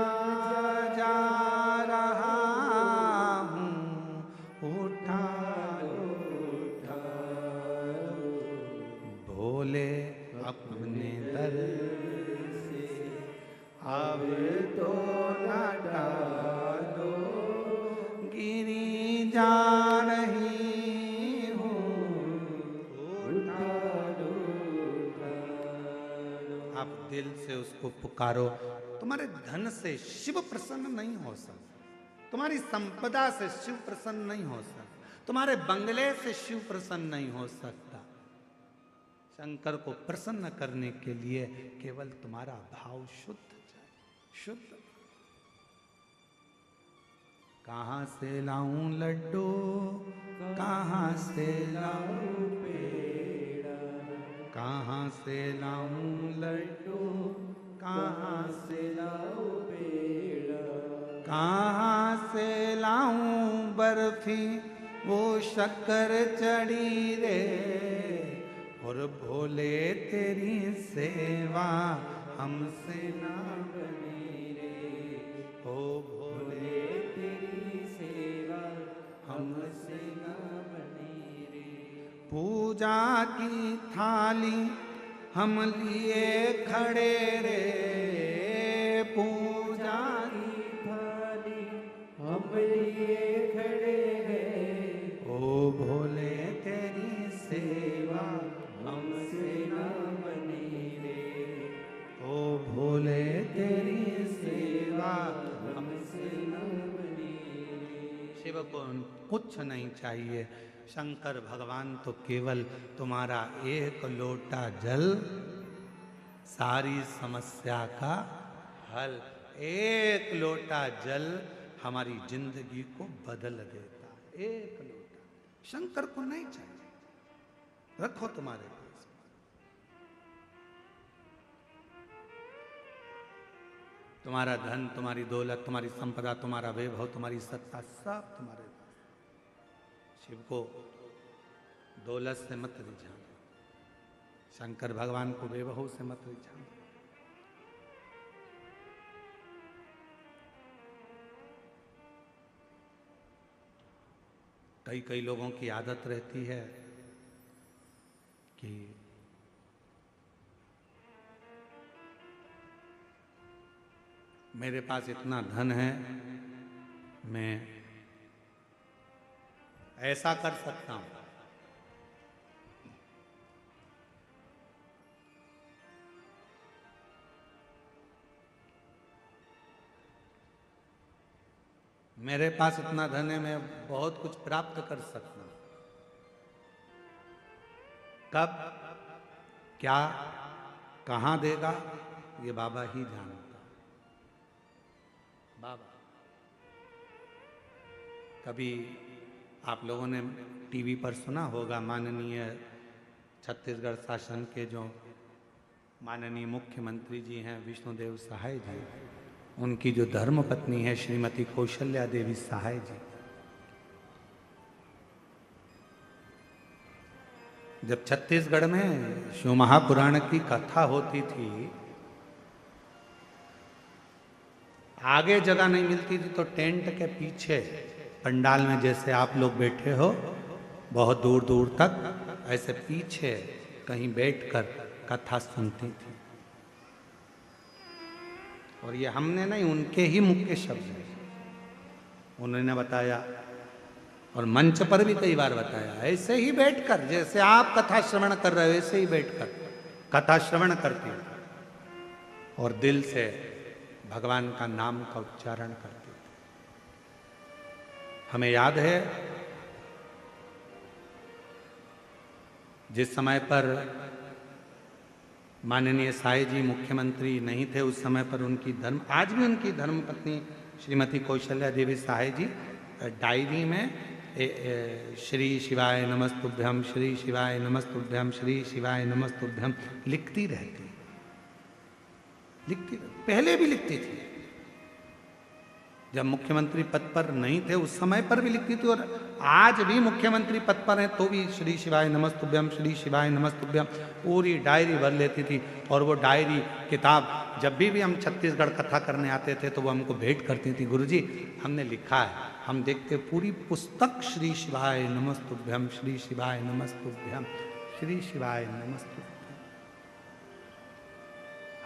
जा रहा हूँ, उठा लो भोले अपने दर से, अब तो न डालो गिरी जा रही हूँ, उठा लो। आप दिल से उसको पुकारो। तुम्हारे धन से शिव प्रसन्न नहीं हो सकता, तुम्हारी संपदा से शिव प्रसन्न नहीं हो सकता, तुम्हारे बंगले से शिव प्रसन्न नहीं हो सकता। शंकर को प्रसन्न करने के लिए केवल तुम्हारा भाव शुद्ध चाहिए, शुद्ध। कहाँ से लाऊं लड्डू, कहाँ से लाऊं पेड़ा, कहाँ से लाऊं लड्डू, कहाँ से लाऊं पेड़ा, कहाँ से लाऊं बर्फी वो शक्कर चढ़ी रे, और भोले तेरी सेवा हमसे ना बनी रे, ओ भोले तेरी सेवा हमसे ना बनी रे। पूजा की थाली हम लिए खड़े रे, पूजा की थाली हम लिए खड़े रे, ओ भोले तेरी सेवा हमसे ना बनी रे, ओ भोले तेरी सेवा हमसे ना बनी रे। शिव को कुछ नहीं चाहिए, शंकर भगवान तो केवल तुम्हारा एक लोटा जल सारी समस्या का हल। एक लोटा जल हमारी जिंदगी को बदल देता, एक लोटा। शंकर को नहीं चाहिए, रखो तुम्हारे पास। तुम्हारा धन, तुम्हारी दौलत, तुम्हारी संपदा, तुम्हारा वैभव, तुम्हारी सत्ता, सब तुम्हारे पास। शिव को दौलत से मत रिझाना, शंकर भगवान को वैभव से मत रिझाना। कई लोगों की आदत रहती है कि मेरे पास इतना धन है, मैं ऐसा कर सकता हूं। मेरे पास इतना धन है, मैं बहुत कुछ प्राप्त कर सकता हूं। कब, क्या, कहां देगा, ये बाबा ही जानता। बाबा, कभी आप लोगों ने टीवी पर सुना होगा, माननीय छत्तीसगढ़ शासन के जो माननीय मुख्यमंत्री जी हैं विष्णुदेव सहाय जी, उनकी जो धर्म पत्नी है श्रीमती कौशल्या देवी सहाय जी, जब छत्तीसगढ़ में शिव महापुराण की कथा होती थी, आगे जगह नहीं मिलती थी तो टेंट के पीछे पंडाल में जैसे आप लोग बैठे हो, बहुत दूर दूर तक ऐसे पीछे कहीं बैठकर कथा सुनती थी। और ये हमने नहीं, उनके ही मुख्य शब्द हैं, उन्होंने बताया और मंच पर भी कई बार बताया। ऐसे ही बैठकर, जैसे आप कथा श्रवण कर रहे हो, ऐसे ही बैठकर कथा श्रवण करती और दिल से भगवान का नाम का उच्चारण करती। हमें याद है जिस समय पर माननीय साई जी मुख्यमंत्री नहीं थे, उस समय पर उनकी धर्म, आज भी उनकी धर्मपत्नी श्रीमती कौशल्या देवी सहाय जी डायरी में श्री शिवाय नमस्तुभ्यम, श्री शिवाय नमस्तुभ्यम, श्री शिवाय नमस्तुभ्यम लिखती रहती, लिखती रहती। पहले भी लिखती थी, जब मुख्यमंत्री पद पर नहीं थे उस समय पर भी लिखती थी, और आज भी मुख्यमंत्री पद पर हैं तो भी श्री शिवाय नमस्तुभ्यम, श्री शिवाय नमस्तुभ्यम पूरी डायरी भर लेती थी। और वो डायरी किताब जब भी हम छत्तीसगढ़ कथा करने आते थे तो वो हमको भेंट करती थी, गुरुजी हमने लिखा है। हम देखते पूरी पुस्तक श्री शिवाय नमस्तुभ्यम, श्री शिवाय नमस्तुभ्यम, श्री शिवाय नमस्तुभ्यम।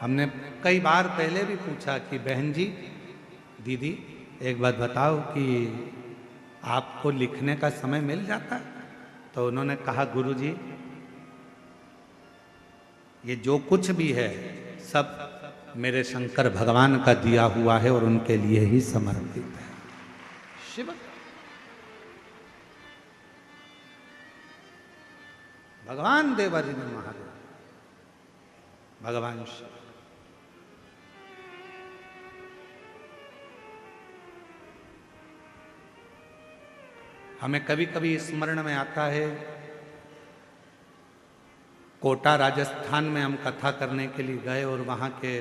हमने कई बार पहले भी पूछा कि बहन जी, दीदी, एक बात बताओ कि आपको लिखने का समय मिल जाता है? तो उन्होंने कहा, गुरु जी, ये जो कुछ भी है सब मेरे शंकर भगवान का दिया हुआ है और उनके लिए ही समर्पित है। शिव भगवान देवादिदेव महादेव, भगवान शिव। हमें कभी कभी स्मरण में आता है, कोटा राजस्थान में हम कथा करने के लिए गए और वहाँ के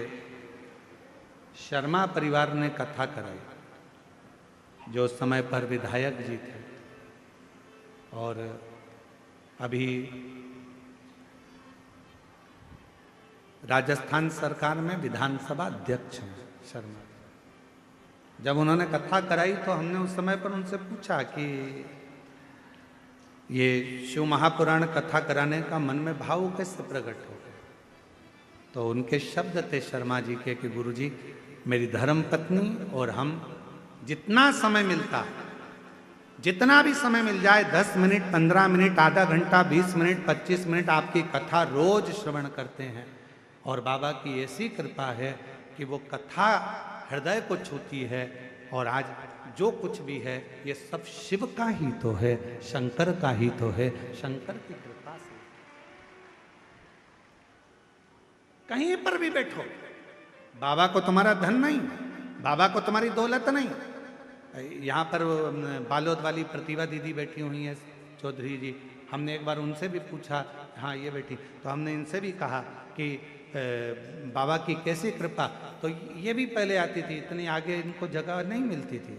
शर्मा परिवार ने कथा कराई, जो उस समय पर विधायक जी थे और अभी राजस्थान सरकार में विधानसभा अध्यक्ष हैं शर्मा। जब उन्होंने कथा कराई तो हमने उस समय पर उनसे पूछा कि ये शिव महापुराण कथा कराने का मन में भाव कैसे प्रकट हो गया? तो उनके शब्द थे शर्मा जी के कि गुरु जी, मेरी धर्म पत्नी और हम जितना समय मिलता, जितना भी समय मिल जाए, 10 मिनट, 15 मिनट, आधा घंटा, 20 मिनट, 25 मिनट आपकी कथा रोज श्रवण करते हैं। और बाबा की ऐसी कृपा है कि वो कथा हृदय को छूती है। और आज जो कुछ भी है ये सब शिव का ही तो है, शंकर का ही तो है, शंकर की कृपा से। कहीं पर भी बैठो, बाबा को तुम्हारा धन नहीं, बाबा को तुम्हारी दौलत नहीं। यहाँ पर बालोद वाली प्रतिभा दीदी बैठी हुई है, चौधरी जी, हमने एक बार उनसे भी पूछा, हाँ ये बैठी, तो हमने इनसे भी कहा कि बाबा की कैसी कृपा। तो ये भी पहले आती थी, इतनी आगे इनको जगह नहीं मिलती थी,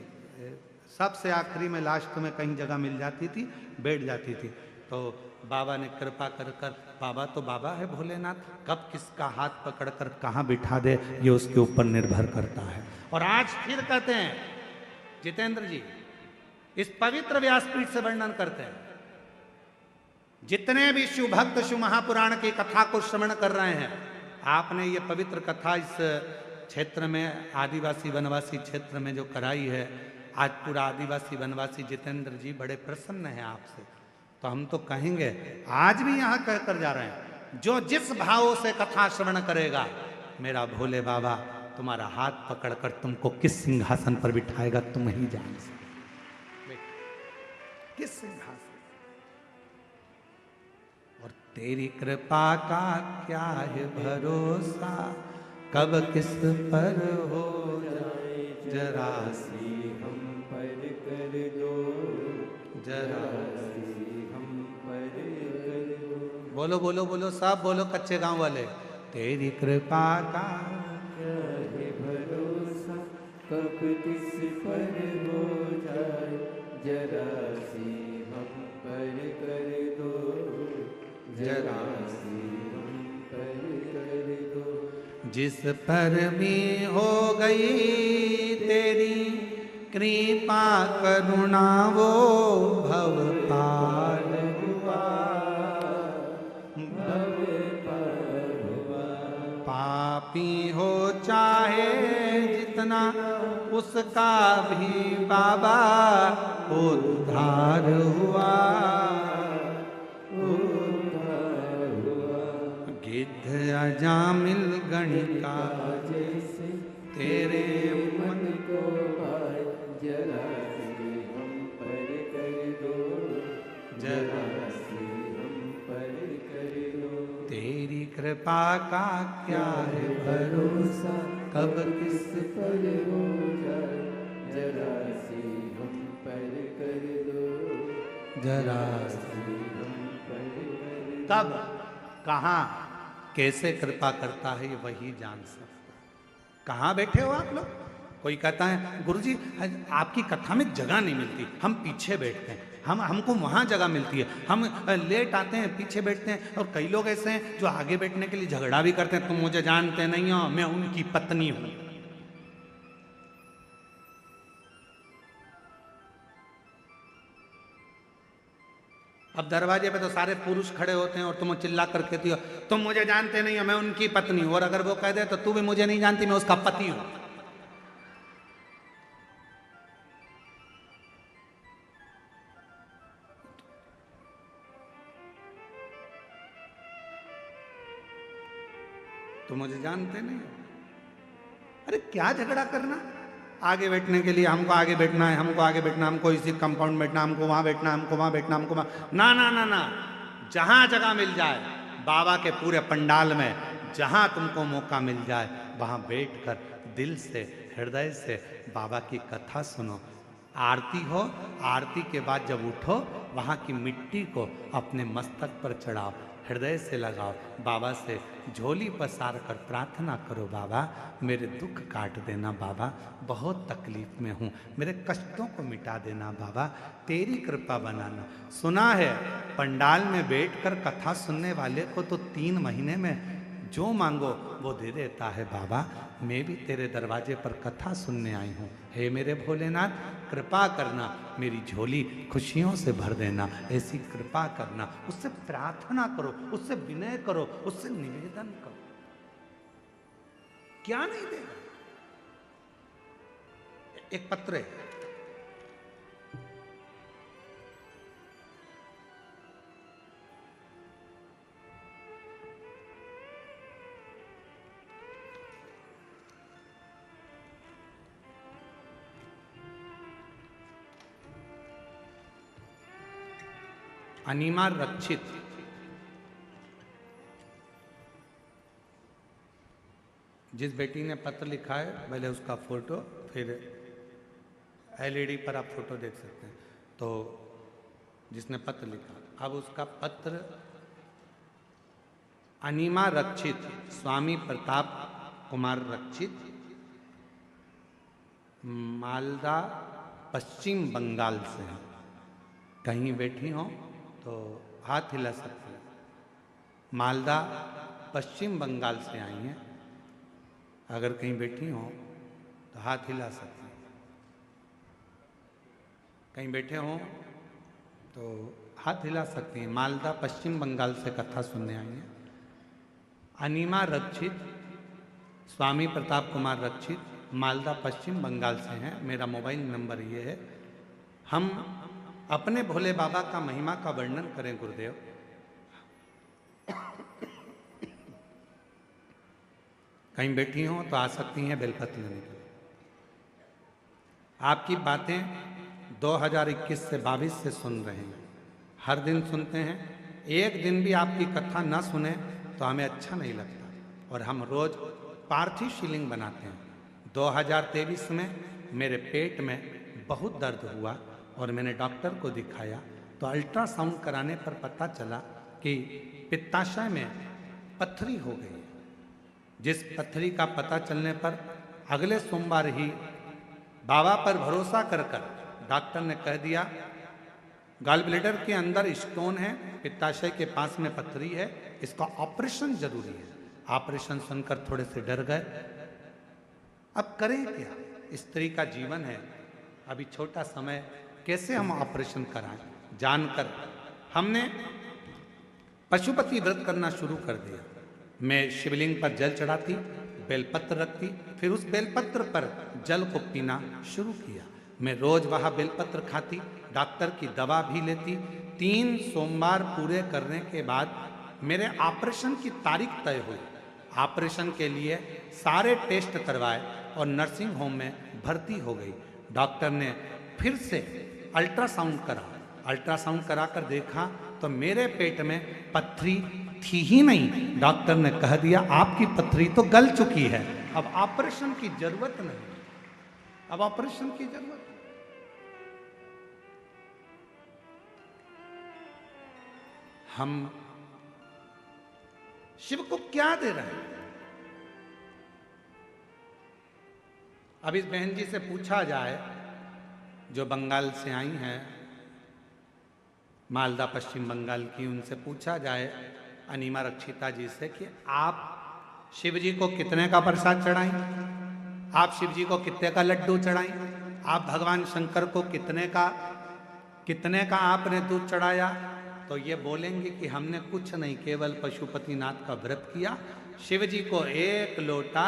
सबसे आखिरी में लास्ट में कहीं जगह मिल जाती थी, बैठ जाती थी। तो बाबा ने कृपा कर कर, बाबा तो बाबा है भोलेनाथ, कब किसका हाथ पकड़कर कहाँ बिठा दे ये उसके ऊपर निर्भर करता है। और आज फिर कहते हैं जितेंद्र जी, इस पवित्र व्यासपीठ से वर्णन करते हैं, जितने भी शिव भक्त शिव महापुराण की कथा को श्रवण कर रहे हैं, आपने ये पवित्र कथा इस क्षेत्र में, आदिवासी वनवासी क्षेत्र में जो कराई है, आज पूरा आदिवासी वनवासी जितेंद्र जी बड़े प्रसन्न हैं आपसे। तो हम तो कहेंगे, आज भी यहाँ कहकर जा रहे हैं, जो जिस भाव से कथा श्रवण करेगा, मेरा भोले बाबा तुम्हारा हाथ पकड़कर तुमको किस सिंहासन पर बिठाएगा तुम ही जान सकते, किस सिंहासन। और तेरी कृपा का क्या है भरोसा, कब किस पर हो जाए जरा सी हम पर कर दो, जरा सी हम पर कर दो। बोलो बोलो बोलो, सब बोलो कच्चे गांव वाले, तेरी कृपा का क्या है भरोसा, कब किस पर हो जाए जरा सी हम पर कर दो, जरा सी हम पर कर दो। जिस पर भी हो गई तेरी कृपा करुणा, वो भव पार हुआ, भव पार हुआ। पापी हो चाहे जितना, उसका भी बाबा उद्धार हुआ, गिद्ध अजामिल गणिका जैसे तेरे मन को भाए, जरा सी हम पर कर दो, जरा सी हम पर कर दो। तेरी कृपा का क्या है भरोसा, कब किस पर हो जाए जरा सी हम पर कर दो, जरा सी हम पर कर दो। कब, कहाँ, कैसे कृपा करता है ये वही जान सकता है। कहाँ बैठे हो आप लोग? कोई कहता है गुरुजी आपकी कथा में जगह नहीं मिलती, हम पीछे बैठते हैं, हमको वहाँ जगह मिलती है, हम लेट आते हैं, पीछे बैठते हैं। और कई लोग ऐसे हैं जो आगे बैठने के लिए झगड़ा भी करते हैं, तुम मुझे जानते नहीं हो, मैं उनकी पत्नी हूँ। अब दरवाजे पे तो सारे पुरुष खड़े होते हैं और तुम चिल्ला कर कहती हो तुम मुझे जानते नहीं हो, मैं उनकी पत्नी हूं। और अगर वो कह दे तो तू भी मुझे नहीं जानती, मैं उसका पति हूं। तुम मुझे जानते नहीं हो। अरे क्या झगड़ा करना, आगे बैठने के लिए हमको आगे बैठना है, हमको आगे बैठना, हमको इसी कंपाउंड बैठना, हमको वहां बैठना, हमको वहां बैठना, हमको वहां, ना ना ना ना, जहां जगह मिल जाए बाबा के पूरे पंडाल में, जहां तुमको मौका मिल जाए वहां बैठकर दिल से हृदय से बाबा की कथा सुनो। आरती हो, आरती के बाद जब उठो वहां की मिट्टी को अपने मस्तक पर चढ़ाओ, हृदय से लगाओ, बाबा से झोली पसार कर प्रार्थना करो, बाबा मेरे दुख काट देना, बाबा बहुत तकलीफ में हूँ, मेरे कष्टों को मिटा देना, बाबा तेरी कृपा बनाना। सुना है पंडाल में बैठकर कथा सुनने वाले को तो 3 महीने में जो मांगो वो दे देता है। बाबा मैं भी तेरे दरवाजे पर कथा सुनने आई हूँ, हे मेरे भोलेनाथ कृपा करना, मेरी झोली खुशियों से भर देना, ऐसी कृपा करना। उससे प्रार्थना करो, उससे विनय करो, उससे निवेदन करो, क्या नहीं देगा। एक पत्र है, अनिमा रक्षित, जिस बेटी ने पत्र लिखा है पहले उसका फोटो, फिर एलईडी पर आप फोटो देख सकते हैं। तो जिसने पत्र लिखा, अब उसका पत्र अनिमा रक्षित, स्वामी प्रताप कुमार रक्षित, मालदा पश्चिम बंगाल से है। कहीं बैठी हो तो हाथ हिला सकते हैं। मालदा पश्चिम बंगाल से आई हैं, अगर कहीं बैठी हो तो हाथ हिला सकते हैं। कहीं बैठे हो तो हाथ हिला सकते हैं। मालदा पश्चिम बंगाल से कथा सुनने आई हैं। अनिमा रक्षित, स्वामी प्रताप कुमार रक्षित, मालदा पश्चिम बंगाल से हैं। मेरा मोबाइल नंबर ये है। हम अपने भोले बाबा का महिमा का वर्णन करें गुरुदेव। कहीं बैठी हो तो आ सकती हैं बेलपत्र लेने के लिए। आपकी बातें 2021 से 22 से सुन रहे हैं, हर दिन सुनते हैं। एक दिन भी आपकी कथा ना सुने तो हमें अच्छा नहीं लगता। और हम रोज पार्थिव शिवलिंग बनाते हैं। 2023 में मेरे पेट में बहुत दर्द हुआ और मैंने डॉक्टर को दिखाया तो अल्ट्रासाउंड कराने पर पता चला कि पित्ताशय में पथरी हो गई। जिस पथरी का पता चलने पर अगले सोमवार ही बाबा पर भरोसा कर डॉक्टर ने कह दिया गॉल ब्लैडर के अंदर स्टोन है, पित्ताशय के पास में पथरी है, इसका ऑपरेशन जरूरी है। ऑपरेशन सुनकर थोड़े से डर गए। अब करें क्या, स्त्री का जीवन है, अभी छोटा समय, कैसे हम ऑपरेशन कराएं। जानकर हमने पशुपति व्रत करना शुरू कर दिया। मैं शिवलिंग पर जल चढ़ाती, बेलपत्र रखती, फिर उस बेलपत्र पर जल को पीना शुरू किया। मैं रोज वहाँ बेलपत्र खाती, डॉक्टर की दवा भी लेती। 3 सोमवार पूरे करने के बाद मेरे ऑपरेशन की तारीख तय हुई। ऑपरेशन के लिए सारे टेस्ट करवाए और नर्सिंग होम में भर्ती हो गई। डॉक्टर ने फिर से अल्ट्रासाउंड करा। अल्ट्रासाउंड कराकर देखा तो मेरे पेट में पथरी थी ही नहीं। डॉक्टर ने कह दिया आपकी पथरी तो गल चुकी है, अब ऑपरेशन की जरूरत नहीं, अब ऑपरेशन की जरूरत नहीं। हम शिव को क्या दे रहे हैं? अब इस बहन जी से पूछा जाए जो बंगाल से आई हैं, मालदा पश्चिम बंगाल की, उनसे पूछा जाए अनिमा रक्षिता जी से कि आप शिव जी को कितने का प्रसाद चढ़ाएं, आप शिव जी को कितने का लड्डू चढ़ाएं, आप भगवान शंकर को कितने का आपने दूध चढ़ाया। तो तो ये बोलेंगे कि हमने कुछ नहीं, केवल पशुपतिनाथ का व्रत किया, शिव जी को 1 लोटा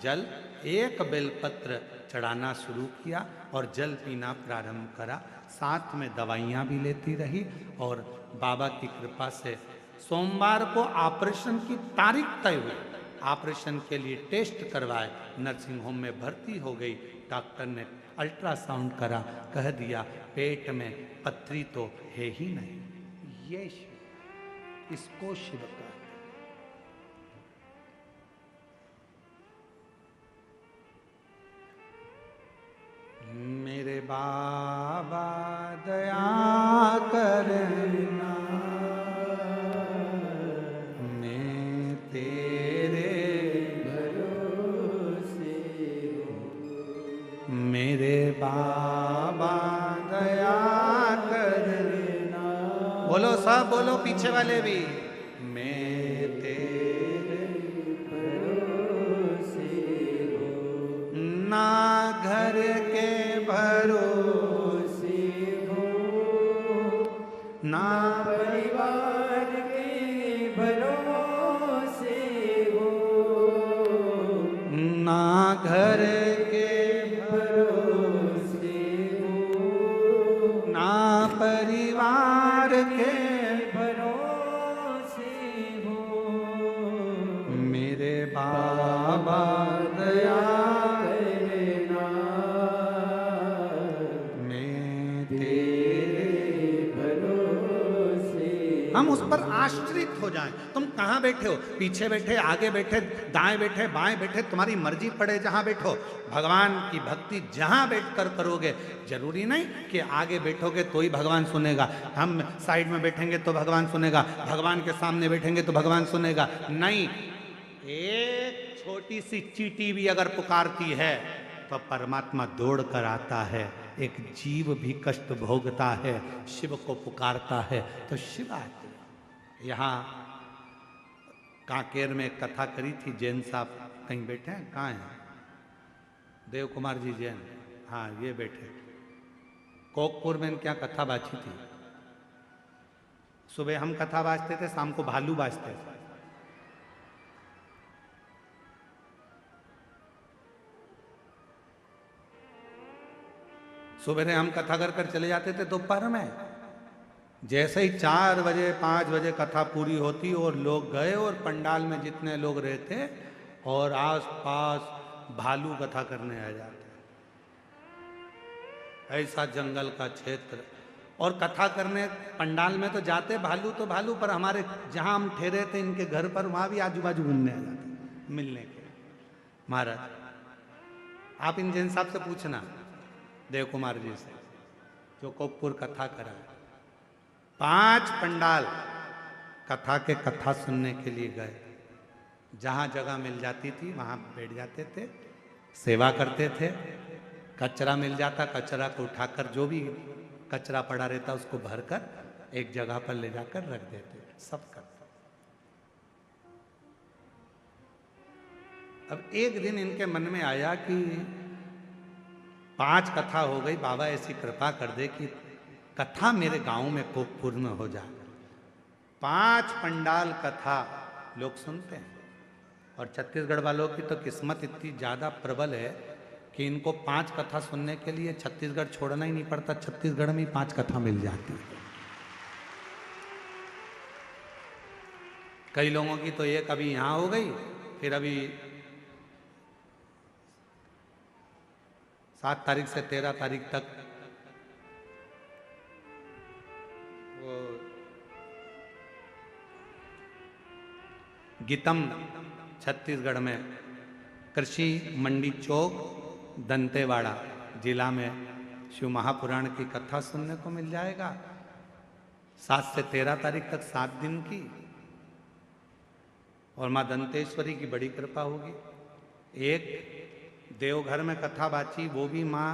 जल, 1 बेलपत्र चढ़ाना शुरू किया और जल पीना प्रारंभ करा। साथ में दवाइयाँ भी लेती रही और बाबा की कृपा से सोमवार को ऑपरेशन की तारीख तय हुई। ऑपरेशन के लिए टेस्ट करवाए, नर्सिंग होम में भर्ती हो गई। डॉक्टर ने अल्ट्रासाउंड करा, कह दिया पेट में पथरी तो है ही नहीं। ये शिव, इसको शिव कहते हैं। मेरे बाबा दया करना, मैं तेरे भरोसे हूँ। मेरे बाबा दया करना, बोलो सब बोलो, पीछे वाले भी, मैं तेरे भरोसे हूँ। ना घर के भरोसे हो, ना परिवार के भरोसे हो, ना घर के भरोसे हो, ना परिवार के भरोसे हो। मेरे बाबा दया हम उस पर आश्रित हो जाएं। तुम कहाँ बैठे हो, पीछे बैठे, आगे बैठे, दाएं बैठे, बाएं बैठे, तुम्हारी मर्जी पड़े जहां बैठो। भगवान की भक्ति जहां बैठकर करोगे, जरूरी नहीं कि आगे बैठोगे तो ही भगवान सुनेगा, हम साइड में बैठेंगे तो भगवान सुनेगा, भगवान के सामने बैठेंगे तो भगवान सुनेगा। नहीं, एक छोटी सी चींटी भी अगर पुकारती है तो परमात्मा दौड़ कर आता है। एक जीव भी कष्ट भोगता है, शिव को पुकारता है तो शिव आते। यहाँ कांकेर में कथा करी थी, जैन साहब कहीं बैठे हैं, कहाँ हैं? देव कुमार जी जैन, हाँ ये बैठे। कोकपुर में क्या कथा बाजी थी। सुबह हम कथा बाजते थे, शाम को भालू बाजते थे। सुबह हम कथा कर चले जाते थे दोपहर में। जैसे ही 4 बजे 5 बजे कथा पूरी होती और लोग गए और पंडाल में जितने लोग रहते और आस-पास भालू कथा करने आ जाते। ऐसा जंगल का क्षेत्र, और कथा करने पंडाल में तो जाते भालू तो भालू, पर हमारे जहाँ हम ठहरे थे इनके घर पर, वहाँ भी आजू बाजू घूमने आ जाते मिलने के। महाराज आप इन जैन साहब से पूछना, देव कुमार जी से, जो कोकपुर कथा करा, 5 पंडाल कथा के कथा सुनने के लिए गए। जहाँ जगह मिल जाती थी वहाँ बैठ जाते थे, सेवा करते थे। कचरा मिल जाता, कचरा को उठाकर, जो भी कचरा पड़ा रहता उसको भरकर एक जगह पर ले जाकर रख देते, सब करते। अब एक दिन इनके मन में आया कि 5 कथा हो गई, बाबा ऐसी कृपा कर दे कि कथा मेरे गांव में कोकपुर में हो जाए। 5 पंडाल कथा लोग सुनते हैं, और छत्तीसगढ़ वालों की तो किस्मत इतनी ज़्यादा प्रबल है कि इनको 5 कथा सुनने के लिए छत्तीसगढ़ छोड़ना ही नहीं पड़ता, छत्तीसगढ़ में 5 कथा मिल जाती है। कई लोगों की तो एक अभी यहाँ हो गई, फिर अभी 7 तारीख से 13 तारीख तक वो गीतम छत्तीसगढ़ में कृषि मंडी चौक दंतेवाड़ा जिला में शिव महापुराण की कथा सुनने को मिल जाएगा। 7 से 13 तारीख तक 7 दिन की, और माँ दंतेश्वरी की बड़ी कृपा होगी। एक देवघर में कथा बाची, वो भी माँ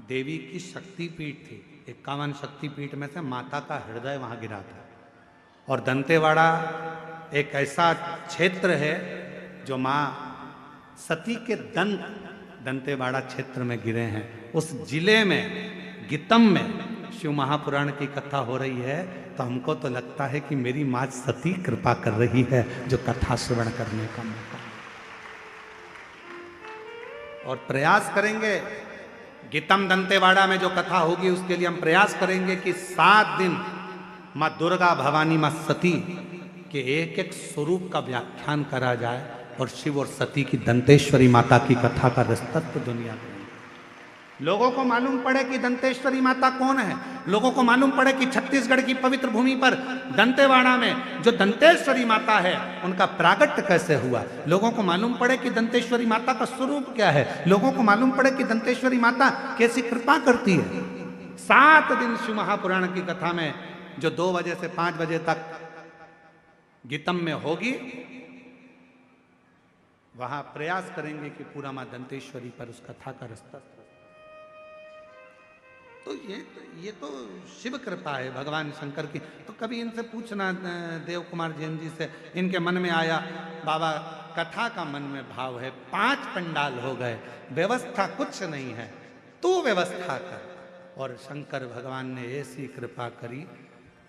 देवी की शक्तिपीठ थी, 51 शक्तिपीठ में से माता का हृदय वहाँ गिरा था। और दंतेवाड़ा एक ऐसा क्षेत्र है जो माँ सती के दंतेवाड़ा क्षेत्र में गिरे हैं। उस जिले में गीतम में शिव महापुराण की कथा हो रही है तो हमको तो लगता है कि मेरी माँ सती कृपा कर रही है जो कथा श्रवण करने का मौका। और प्रयास करेंगे, गीतम दंतेवाड़ा में जो कथा होगी उसके लिए हम प्रयास करेंगे कि 7 दिन माँ दुर्गा भवानी माँ सती के एक एक स्वरूप का व्याख्यान करा जाए और शिव और सती की दंतेश्वरी माता की कथा का रसतत्व दुनिया में लोगों को मालूम पड़े कि दंतेश्वरी माता कौन है, लोगों को मालूम पड़े कि छत्तीसगढ़ की पवित्र भूमि पर दंतेवाड़ा में जो दंतेश्वरी माता है उनका प्रागट्य कैसे हुआ, लोगों को मालूम पड़े कि दंतेश्वरी माता का स्वरूप क्या है, लोगों को मालूम पड़े कि दंतेश्वरी माता कैसी कृपा करती है। 7 दिन शिव महापुराण की कथा में जो 2 बजे से 5 बजे तक गीतम में होगी, वहां प्रयास करेंगे कि पूरा मां दंतेश्वरी पर उस कथा का रस्ता। तो ये तो शिव कृपा है भगवान शंकर की। तो कभी इनसे पूछना देव कुमार जैन जी से, इनके मन में आया बाबा कथा का मन में भाव है, 5 पंडाल हो गए, व्यवस्था कुछ नहीं है, तू व्यवस्था कर। और शंकर भगवान ने ऐसी कृपा करी,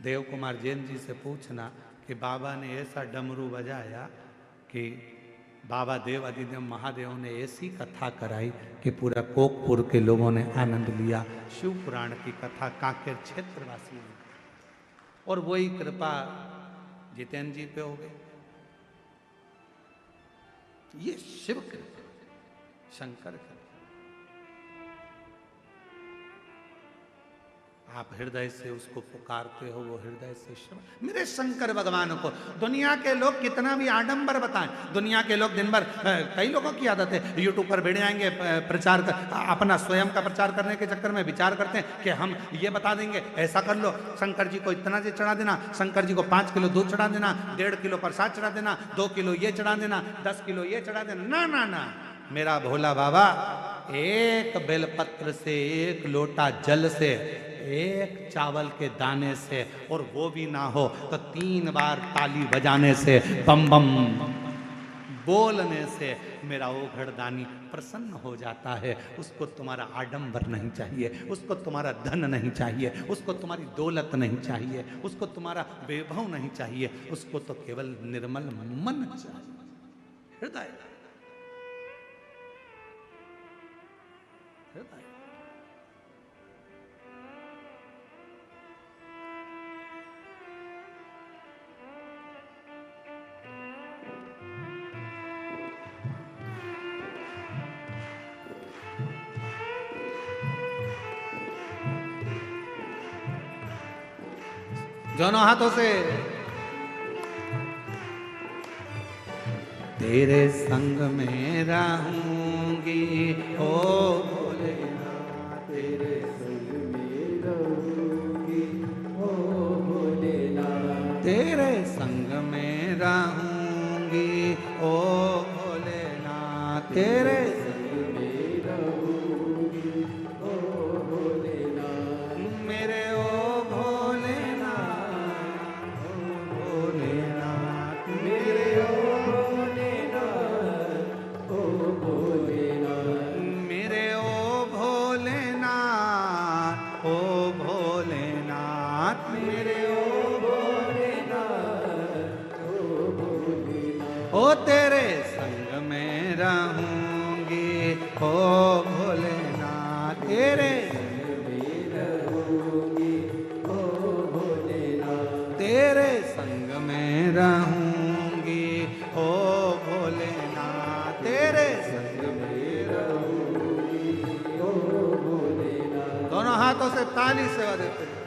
देव कुमार जैन जी से पूछना कि बाबा ने ऐसा डमरू बजाया कि बाबा देव अधिदेव महादेव ने ऐसी कथा कराई कि पूरा कोकपुर के लोगों ने आनंद लिया। शिव पुराण की कथा कांकेर क्षेत्रवासी ने, और वही कृपा जितेंद्र जी पे हो गई। ये शिव कृपा, शंकर कृपा। आप हृदय से उसको पुकारते हो, वो हृदय से शिव। मेरे शंकर भगवान को दुनिया के लोग कितना भी आडंबर बताएं, दुनिया के लोग दिन भर, कई लोगों की आदत है यूट्यूब पर भिड़ जाएंगे, प्रचार कर, अपना स्वयं का प्रचार करने के चक्कर में विचार करते हैं कि हम ये बता देंगे, ऐसा कर लो, शंकर जी को इतना से चढ़ा देना, शंकर जी को 5 किलो दूध चढ़ा देना, 1.5 किलो प्रसाद चढ़ा देना, 2 किलो ये चढ़ा देना, 10 किलो ये चढ़ा देना। ना ना ना, मेरा भोला बाबा एक बेलपत्र से, एक लोटा जल से, एक चावल के दाने से, और वो भी ना हो तो 3 बार ताली बजाने से, बम बम बोलने से मेरा ओघड़दानी प्रसन्न हो जाता है। उसको तुम्हारा आडंबर नहीं चाहिए, उसको तुम्हारा धन नहीं चाहिए, उसको तुम्हारी दौलत नहीं चाहिए, उसको तुम्हारा वैभव नहीं चाहिए, उसको तो केवल निर्मल मन चाहिए, हृदय हृदय। दोनों हाथों से। तेरे संग में रहूंगी ओ भोलेनाथ, तेरे संग में रहूंगी ओ भोलेनाथ, तेरे संग में रहूंगी ओ भोलेनाथ, तेरे संग में रहूंगी ओ भोलेनाथ, मेरे ओ भोलेनाथ, ओ भोलेनाथ, मेरे ओ भोलेनाथ, ओ भोलेनाथ, मेरे ओ भोलेनाथ, ओ भोलेनाथ, मेरे ओ भोलेनाथ, ओ भोलेनाथ, ओ तेरे संग में रहूंगी ओ भोलेनाथ, तेरे संग में रहूंगी ओ भोलेनाथ, तेरे संग में रहूंगी ओ भोलेनाथ, तेरे संग में रहूंगी ओ भोलेनाथ। दोनों हाथों से ताली सेवा देते हैं।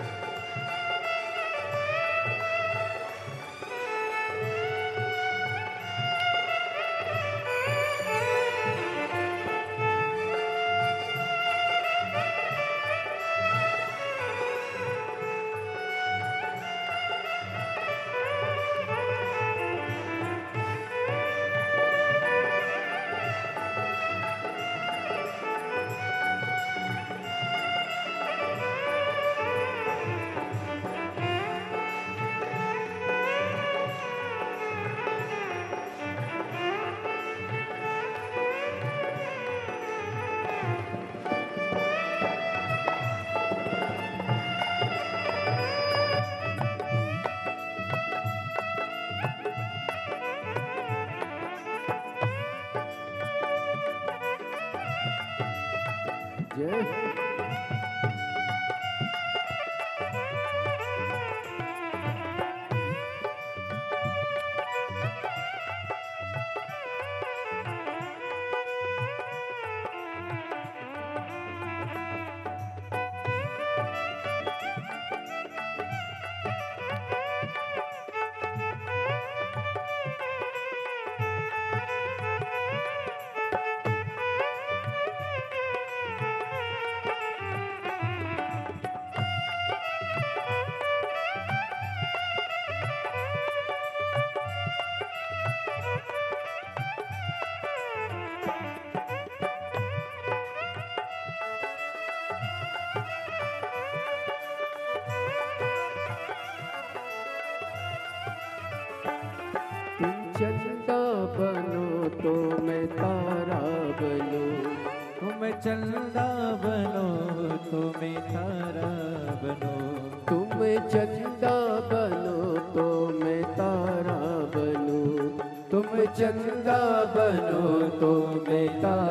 जय चंदा बनो तो मैं तारा बनूं, तुम चंदा बनो तो मैं तारा बनो, तुम चंदा बनो तो मैं तारा बनूं, तुम चंदा बनो तो मैं तारा